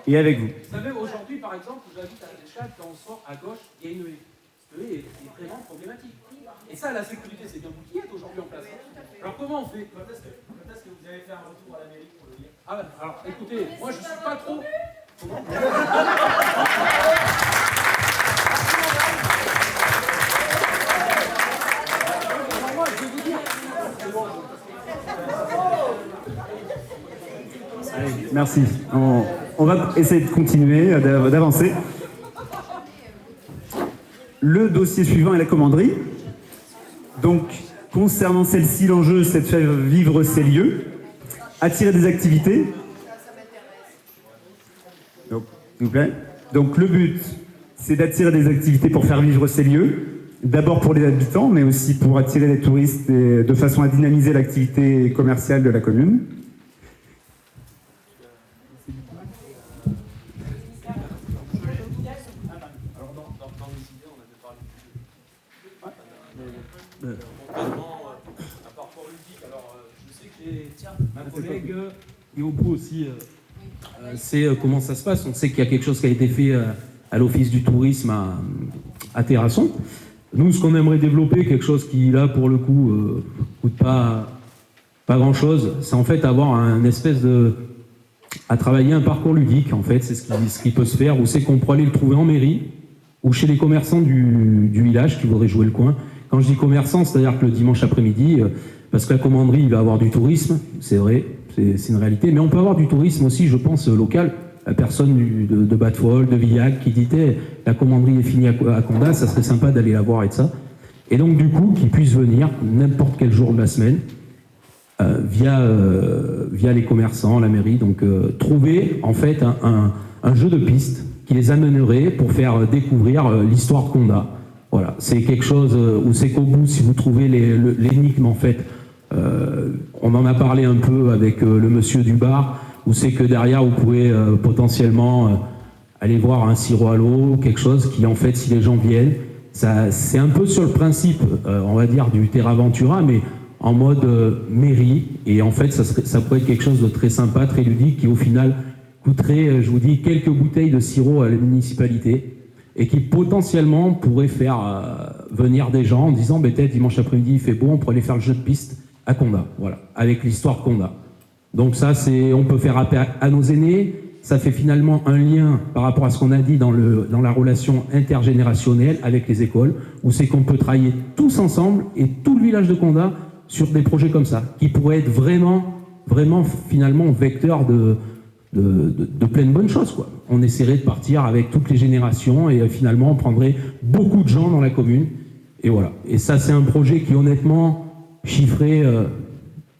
Et avec vous. Vous savez, aujourd'hui, par exemple, j'habite à Deschat, quand on sort à gauche, il y a une haie. Cette haie est vraiment problématique. Et ça, la sécurité, c'est bien vous qui êtes aujourd'hui en place. Alors comment on fait? Quand est-ce que vous allez faire un retour à la mairie pour le dire? Ah, alors écoutez, moi je suis pas trop. Comment? Moi, je vais vous dire. Allez, merci. On va essayer de continuer, d'avancer. Le dossier suivant est la commanderie. Donc, concernant celle-ci, l'enjeu, c'est de faire vivre ces lieux, attirer des activités. Donc, s'il vous plaît. Donc, le but, c'est d'attirer des activités pour faire vivre ces lieux. D'abord pour les habitants, mais aussi pour attirer les touristes et de façon à dynamiser l'activité commerciale de la commune. Un collègue et au bout aussi, c'est comment ça se passe. On sait qu'il y a quelque chose qui a été fait à l'Office du tourisme à Terrasson. Nous, ce qu'on aimerait développer, quelque chose qui, là, pour le coup, coûte pas grand-chose, c'est en fait avoir un espèce à travailler un parcours ludique, en fait. C'est ce qui peut se faire, ou c'est qu'on pourrait aller le trouver en mairie, ou chez les commerçants du village qui voudraient jouer le coin. Quand je dis commerçants, c'est-à-dire que le dimanche après-midi, parce que la commanderie, il va avoir du tourisme, c'est vrai, c'est une réalité, mais on peut avoir du tourisme aussi, je pense, local. La personne de Batfol, de Villac, qui disait la commanderie est finie à Condat, ça serait sympa d'aller la voir et de ça. Et donc, du coup, qu'ils puissent venir n'importe quel jour de la semaine, via les commerçants, la mairie. Donc, trouver, en fait, un jeu de piste qui les amènerait pour faire découvrir l'histoire de Condat. Voilà, c'est quelque chose où c'est qu'au bout, si vous trouvez l'énigme, en fait, on en a parlé un peu avec le monsieur du bar, où c'est que derrière, vous pouvez potentiellement aller voir un sirop à l'eau, quelque chose qui, en fait, si les gens viennent, c'est un peu sur le principe, on va dire, du Terraventura, mais en mode mairie. Et en fait, ça pourrait être quelque chose de très sympa, très ludique, qui, au final, coûterait, je vous dis, quelques bouteilles de sirop à la municipalité, et qui potentiellement pourrait faire venir des gens en disant peut-être dimanche après-midi il fait beau, on pourrait aller faire le jeu de piste à Condat, voilà, avec l'histoire de Condat. Donc ça, on peut faire appel à nos aînés, ça fait finalement un lien par rapport à ce qu'on a dit dans la relation intergénérationnelle avec les écoles, où c'est qu'on peut travailler tous ensemble et tout le village de Condat sur des projets comme ça, qui pourraient être vraiment finalement vecteurs de plein de bonnes choses, quoi. On essaierait de partir avec toutes les générations et finalement on prendrait beaucoup de gens dans la commune. Et voilà. Et ça, c'est un projet qui, honnêtement, chiffré,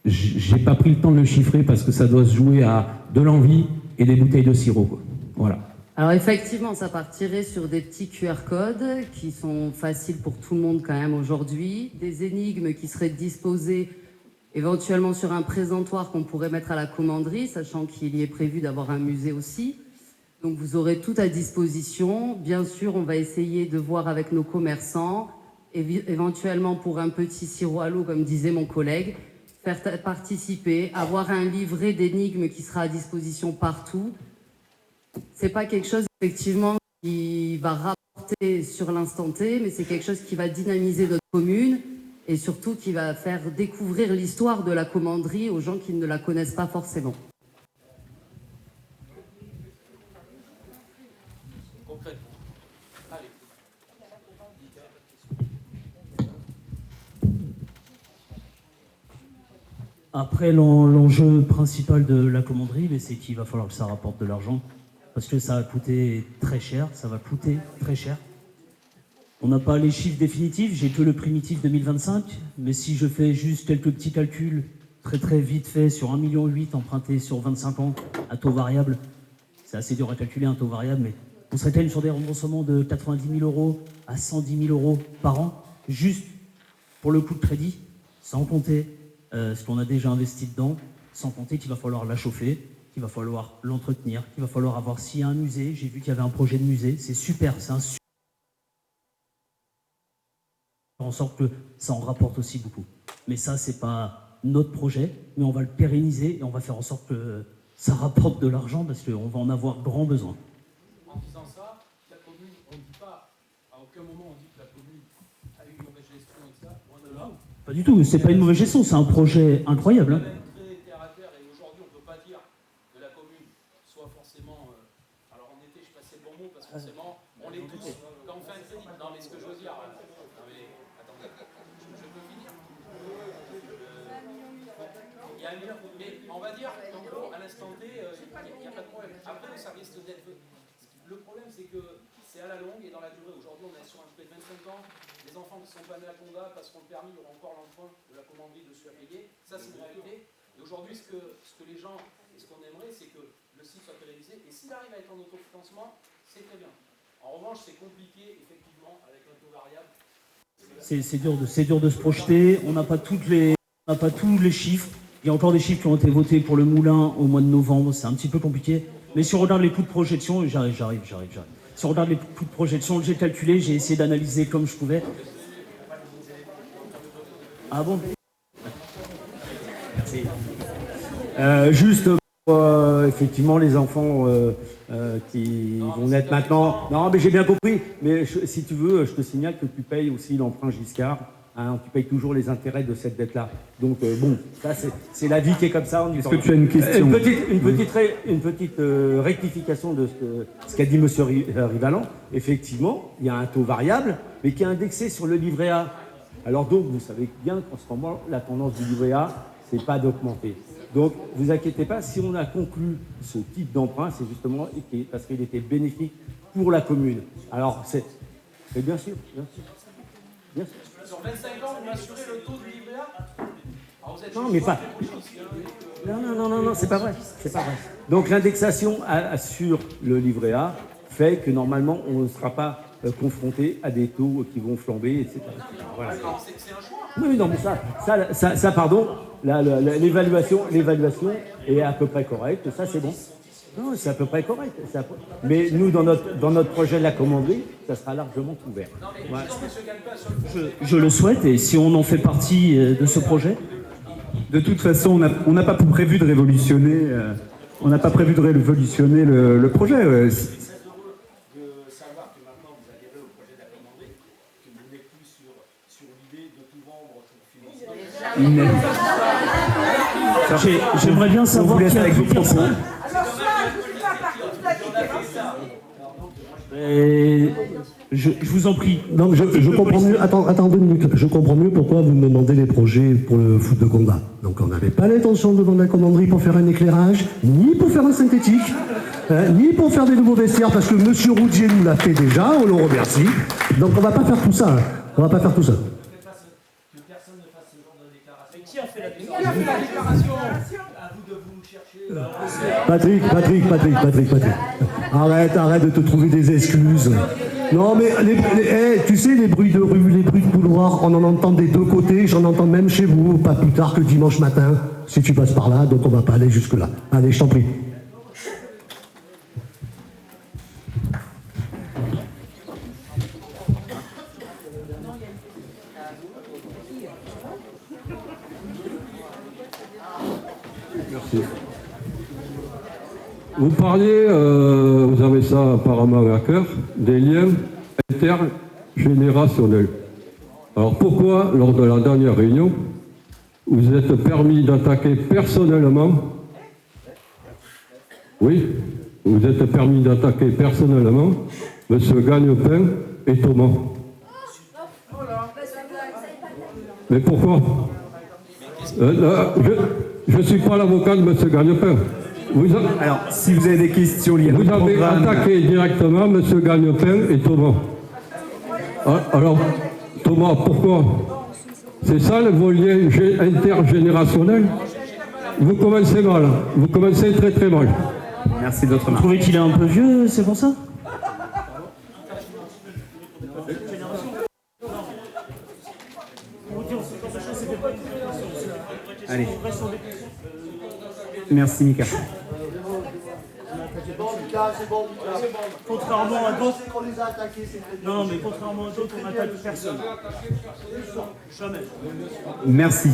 j'ai pas pris le temps de le chiffrer parce que ça doit se jouer à de l'envie et des bouteilles de sirop, quoi. Voilà. Alors effectivement, ça partirait sur des petits QR codes qui sont faciles pour tout le monde quand même aujourd'hui, des énigmes qui seraient disposées éventuellement sur un présentoir qu'on pourrait mettre à la commanderie, sachant qu'il y est prévu d'avoir un musée aussi. Donc vous aurez tout à disposition. Bien sûr, on va essayer de voir avec nos commerçants, éventuellement pour un petit sirop à l'eau, comme disait mon collègue, faire participer, avoir un livret d'énigmes qui sera à disposition partout. C'est pas quelque chose, effectivement, qui va rapporter sur l'instant T, mais c'est quelque chose qui va dynamiser notre commune et surtout qui va faire découvrir l'histoire de la commanderie aux gens qui ne la connaissent pas forcément. Après, l'enjeu principal de la commanderie, c'est qu'il va falloir que ça rapporte de l'argent. Parce que ça va coûter très cher, ça va coûter très cher. On n'a pas les chiffres définitifs, j'ai que le primitif 2025, mais si je fais juste quelques petits calculs très vite fait sur 1,8 million emprunté sur 25 ans à taux variable, c'est assez dur à calculer un taux variable, mais on serait quand même sur des remboursements de 90 000 € à 110 000 € par an, juste pour le coût de crédit, sans compter ce qu'on a déjà investi dedans, sans compter qu'il va falloir la chauffer, qu'il va falloir l'entretenir, qu'il va falloir avoir, s'il y a un musée, j'ai vu qu'il y avait un projet de musée, c'est super, c'est un super, en sorte que ça en rapporte aussi beaucoup. Mais ça, c'est pas notre projet, mais on va le pérenniser et on va faire en sorte que ça rapporte de l'argent parce qu'on va en avoir grand besoin. En disant ça, la commune, on ne dit pas, à aucun moment on dit que la commune, avec une mauvaise gestion et ça, Pas du tout, c'est pas une mauvaise gestion, c'est un projet incroyable. Hein. Terre à terre, et aujourd'hui, on ne peut pas dire que la commune soit forcément. Alors en été, je passais le bon mot parce que forcément, on l'est tous. Quand on fait un crédit. Non, mais ce que je veux dire. Non, mais attendez, je peux finir. Il y a mais on va dire qu'en gros, à l'instant T, il n'y a pas de problème. Après, ça risque d'être. Le problème, c'est que c'est à la longue et dans la durée. Aujourd'hui, on est sur un prêt de 25 ans. Les enfants qui sont pas nés à Condat parce qu'on le permis, il y aura encore l'emprunt de la commanderie dessus à payer. Ça, c'est une réalité. Et aujourd'hui, ce que les gens, et ce qu'on aimerait, c'est que le site soit pérennisé. Et s'il arrive à être en autofinancement, c'est très bien. En revanche, c'est compliqué, effectivement, avec un taux variable. C'est dur de se projeter. On n'a pas tous les chiffres. Il y a encore des chiffres qui ont été votés pour le moulin au mois de novembre. C'est un petit peu compliqué. Mais si on regarde les coûts de projection, j'arrive. Si on regarde les coûts de projection, j'ai calculé, j'ai essayé d'analyser comme je pouvais. Ah bon? Juste pour effectivement les enfants qui vont naître maintenant. Non, mais j'ai bien compris. Mais si tu veux, je te signale que tu payes aussi l'emprunt Giscard. Hein, tu payes toujours les intérêts de cette dette-là. Donc bon, ça c'est la vie qui est comme ça. Est-ce que tu as une question? Une petite rectification de ce qu'a dit M. Rivalan. Effectivement, il y a un taux variable, mais qui est indexé sur le livret A. Alors donc, vous savez bien qu'en ce moment, la tendance du livret A, c'est pas d'augmenter. Donc, vous inquiétez pas, si on a conclu ce type d'emprunt, c'est justement parce qu'il était bénéfique pour la commune. Alors, c'est bien sûr. Sur 25 ans, vous m'assurez le taux du livret A? Non, mais pas. Non, c'est pas vrai. Donc, l'indexation sur le livret A fait que normalement, on ne sera pas confronté à des taux qui vont flamber, etc. Voilà. C'est un choix. Oui, non, mais ça pardon, l'évaluation est à peu près correcte, ça c'est bon. Non, c'est à peu près correct. Mais nous, dans notre projet de la commanderie, ça sera largement couvert. Ouais. Je le souhaite, et si on en fait partie de ce projet. De toute façon, on n'a pas prévu de révolutionner. Le projet. J'aimerais bien savoir qui a pu dire ça. Je vous en prie. Donc je comprends mieux. Attends 2 minutes. Je comprends mieux pourquoi vous me demandez les projets pour le foot de Condat. Donc on n'avait pas l'intention de vendre la commanderie pour faire un éclairage, ni pour faire un synthétique, ni pour faire des nouveaux vestiaires, parce que Monsieur Roudier nous l'a fait déjà, on le remercie. Donc on va pas faire tout ça. On va pas faire tout ça. Qui a fait la déclaration? À vous de vous chercher. Patrick. Arrête de te trouver des excuses. Non mais tu sais, les bruits de rue, les bruits de couloir, on en entend des deux côtés, j'en entends même chez vous, pas plus tard que dimanche matin, si tu passes par là, donc on va pas aller jusque là. Allez, je t'en prie. Merci. Vous parliez, vous avez ça apparemment à cœur, des liens intergénérationnels. Alors pourquoi, lors de la dernière réunion, vous êtes permis d'attaquer personnellement, M. Gagnepin et Thomas? Mais pourquoi? Je ne suis pas l'avocat de M. Gagnepin. Alors, si vous avez des questions liées au programme... Vous avez attaqué directement M. Gagnepin et Thomas. Alors, Thomas, pourquoi? C'est ça vos liens intergénérationnels? Vous commencez mal. Vous commencez très très mal. Merci d'autres remarques. Vous trouvez qu'il est un peu vieux, c'est pour ça? Allez. Merci, Mika. C'est bon, Mika. Contrairement à d'autres. On les a attaqués, c'est très bien. Non, mais contrairement à d'autres, on n'attaque personne. Jamais. Merci.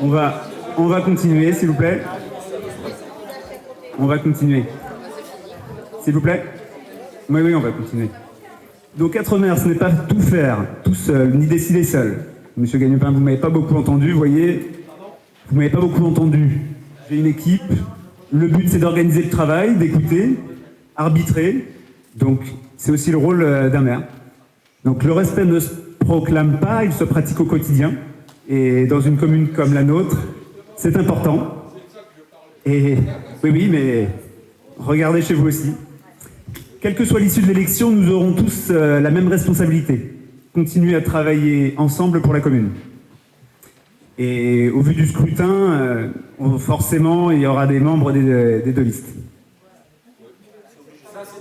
On va continuer, s'il vous plaît. On va continuer. S'il vous plaît. Oui, on va continuer. Donc être maire, ce n'est pas tout faire tout seul, ni décider seul. Monsieur Gagnepin, vous ne m'avez pas beaucoup entendu, vous voyez. Vous ne m'avez pas beaucoup entendu. J'ai une équipe. Le but, c'est d'organiser le travail, d'écouter, arbitrer. Donc, c'est aussi le rôle d'un maire. Donc, le respect ne se proclame pas, il se pratique au quotidien. Et dans une commune comme la nôtre, c'est important. Et oui, mais regardez chez vous aussi. Quelle que soit l'issue de l'élection, nous aurons tous la même responsabilité. Continuer à travailler ensemble pour la commune. Et au vu du scrutin, forcément, il y aura des membres des deux listes.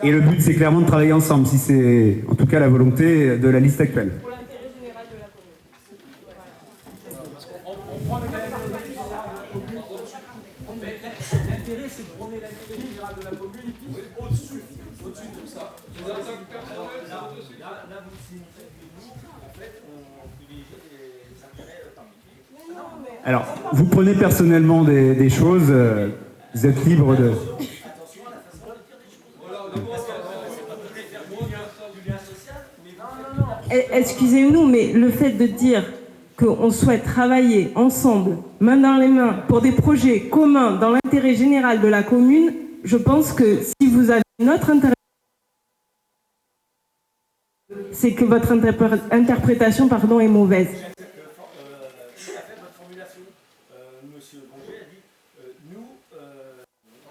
Et le but, c'est clairement de travailler ensemble, si c'est en tout cas la volonté de la liste actuelle. L'intérêt, c'est de prôner l'intérêt général de la commune, et puis au-dessus de tout ça. Là, vous signifie que nous, en fait, on privilégie les intérêts particuliers. Alors, vous prenez personnellement des choses, vous êtes libre de... Excusez-nous, mais le fait de dire qu'on souhaite travailler ensemble, main dans les mains, pour des projets communs dans l'intérêt général de la commune, je pense que si vous avez notre intérêt, c'est que votre interprétation est mauvaise.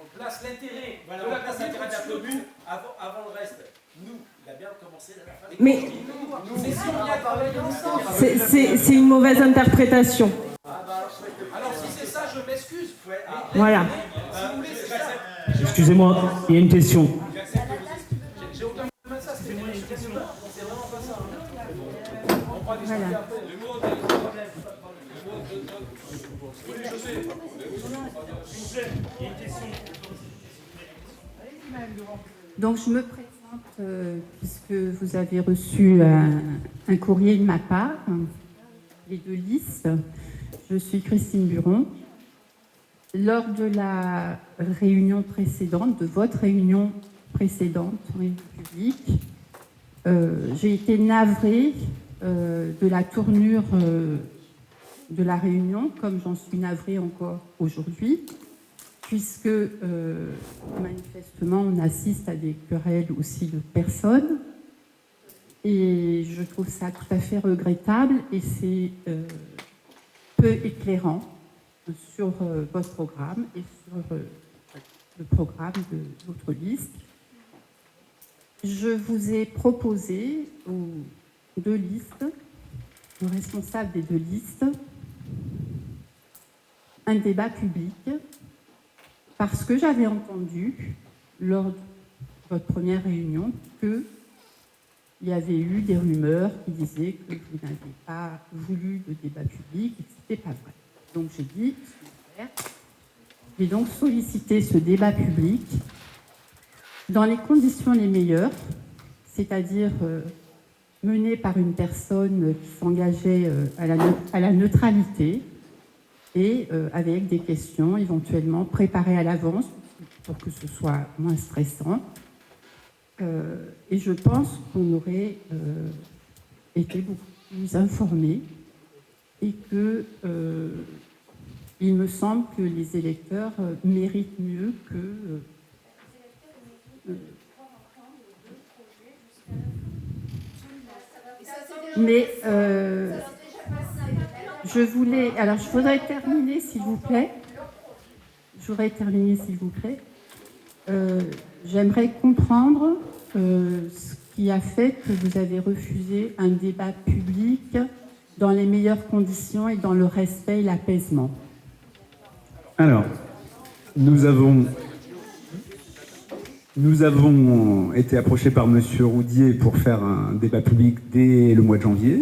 On place l'intérêt de la commune avant le reste. Nous, il a bien commencé la fin. Mais c'est une mauvaise interprétation. Alors si c'est ça, je m'excuse. Voilà. Excusez-moi, il y a une question. J'ai aucun problème avec ça, c'est vraiment pas ça. On prend des Voilà. Donc je me présente puisque vous avez reçu un courrier de ma part, les deux listes. Je suis Christine Buron. Lors de la réunion précédente, de votre réunion précédente, réunion publique, j'ai été navrée de la tournure de la réunion, comme j'en suis navrée encore aujourd'hui, puisque manifestement on assiste à des querelles aussi de personnes, et je trouve ça tout à fait regrettable et c'est peu éclairant sur votre programme et sur le programme de votre liste. Je vous ai proposé aux deux listes, aux responsables des deux listes, un débat public parce que j'avais entendu lors de votre première réunion qu'il y avait eu des rumeurs qui disaient que vous n'aviez pas voulu de débat public et que ce n'était pas vrai. Donc j'ai dit, j'ai donc sollicité ce débat public dans les conditions les meilleures, c'est-à-dire mené par une personne qui s'engageait à la neutralité et avec des questions éventuellement préparées à l'avance pour que ce soit moins stressant. Et je pense qu'on aurait été beaucoup plus informés et que il me semble que les électeurs méritent mieux que mais je voudrais terminer, s'il vous plaît. J'aimerais comprendre ce qui a fait que vous avez refusé un débat public dans les meilleures conditions et dans le respect et l'apaisement. Alors, nous avons été approchés par M. Roudier pour faire un débat public dès le mois de janvier.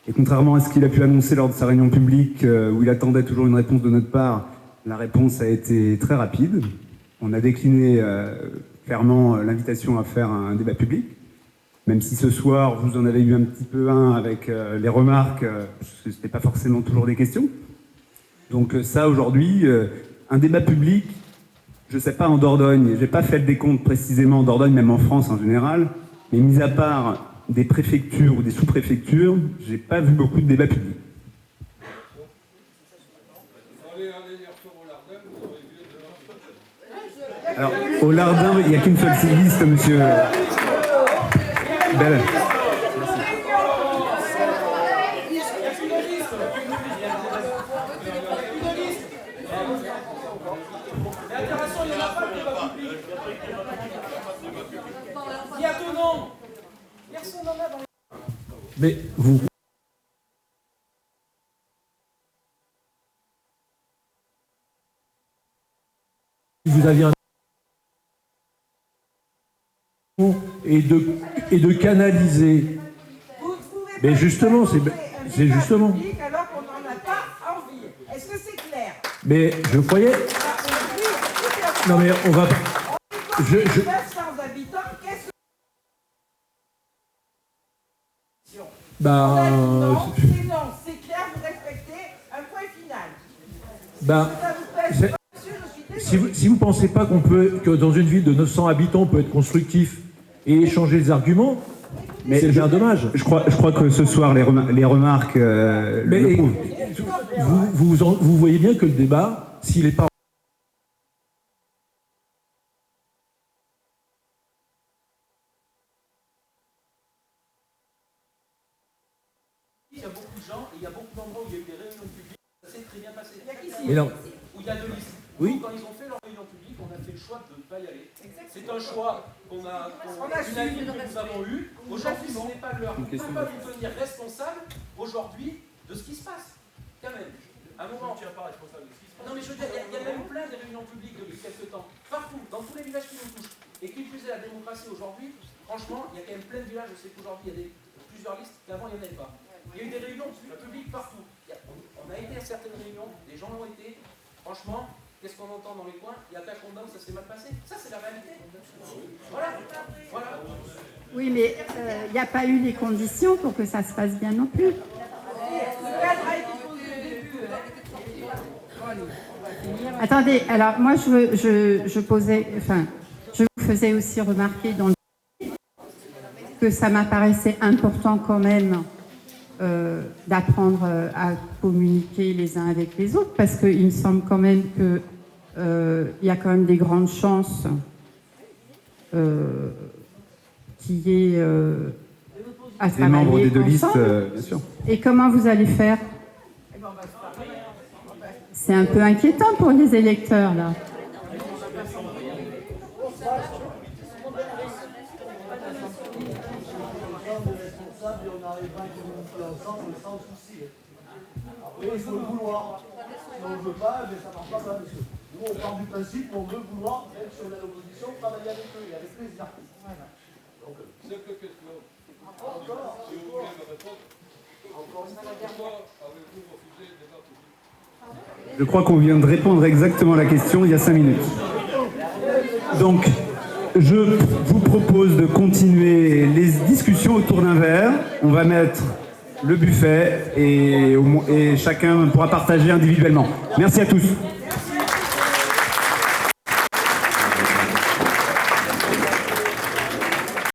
Et contrairement à ce qu'il a pu annoncer lors de sa réunion publique, où il attendait toujours une réponse de notre part, la réponse a été très rapide. On a décliné clairement l'invitation à faire un débat public, même si ce soir, vous en avez eu un petit peu un avec les remarques, parce que ce n'était pas forcément toujours des questions. Donc ça, aujourd'hui, un débat public, je ne sais pas en Dordogne, je n'ai pas fait le décompte précisément en Dordogne, même en France en général, mais mis à part des préfectures ou des sous-préfectures, je n'ai pas vu beaucoup de débats publics. Alors, au Lardin, il n'y a qu'une seule liste, monsieur Bell. Mais vous... Vous aviez un... et de canaliser. Mais justement, c'est justement. Alors qu'on n'en a pas envie. Est-ce que c'est clair? Mais je croyais. Non mais on va. Je... 900 habitants, qu'est-ce que... Ben. Non, c'est non, c'est clair, vous respectez un point final. Ben. Si vous ne pensez pas que dans une ville de 900 habitants, on peut être constructif et échanger des arguments, c'est bien dommage. Je crois que ce soir, les remarques le prouvent. Vous voyez bien que le débat, s'il n'est pas... Il y a beaucoup de gens et il y a beaucoup d'endroits où il y a eu des réunions publiques, ça s'est très bien passé. Mais non. Où il y a deux listes. Oui. Nous, quand ils ont fait leur réunion publique, on a fait le choix de ne pas y aller. C'est un choix qu'on a, une avis que nous avons eu. Aujourd'hui, ce n'est pas l'heure. On ne peut pas vous tenir responsable aujourd'hui de ce qui se passe. Quand même. À un moment, tu n'es pas responsable de ce qui se passe. Non, mais je veux dire, il y a même plein de réunions publiques depuis quelques temps, partout, dans tous les villages qui nous touchent. Et qui plus est la démocratie aujourd'hui, franchement, il y a quand même plein de villages. Je sais qu'aujourd'hui, il y a plusieurs listes qu'avant, il n'y en avait pas. Il y a eu des réunions publiques partout. On a été à certaines réunions, les gens l'ont été. Franchement, qu'est-ce qu'on entend dans les coins? Il y a ta condamne, ça s'est mal passé. Ça, c'est la réalité. Voilà. Oui, mais il n'y a pas eu les conditions pour que ça se passe bien non plus. Attendez, alors moi je vous faisais aussi remarquer dans le que ça m'apparaissait important quand même d'apprendre à communiquer les uns avec les autres, parce qu'il me semble quand même que il y a quand même des grandes chances qu'il y ait à travailler les membres des deux listes, ensemble. bien sûr. Et comment vous allez faire? C'est un peu inquiétant pour les électeurs, là. Après, il faut le vouloir. Si on ne veut pas, mais ça ne marche pas. Nous, on part du principe qu'on veut vouloir, même si on est à l'opposition, travailler avec eux et avec plaisir. Donc, simple question. Encore. Si vous voulez me répondre, pourquoi avez-vous refusé le débat public? Je crois qu'on vient de répondre exactement à la question il y a 5 minutes. Donc, je vous propose de continuer les discussions autour d'un verre. On va mettre le buffet et chacun pourra partager individuellement. Merci à tous.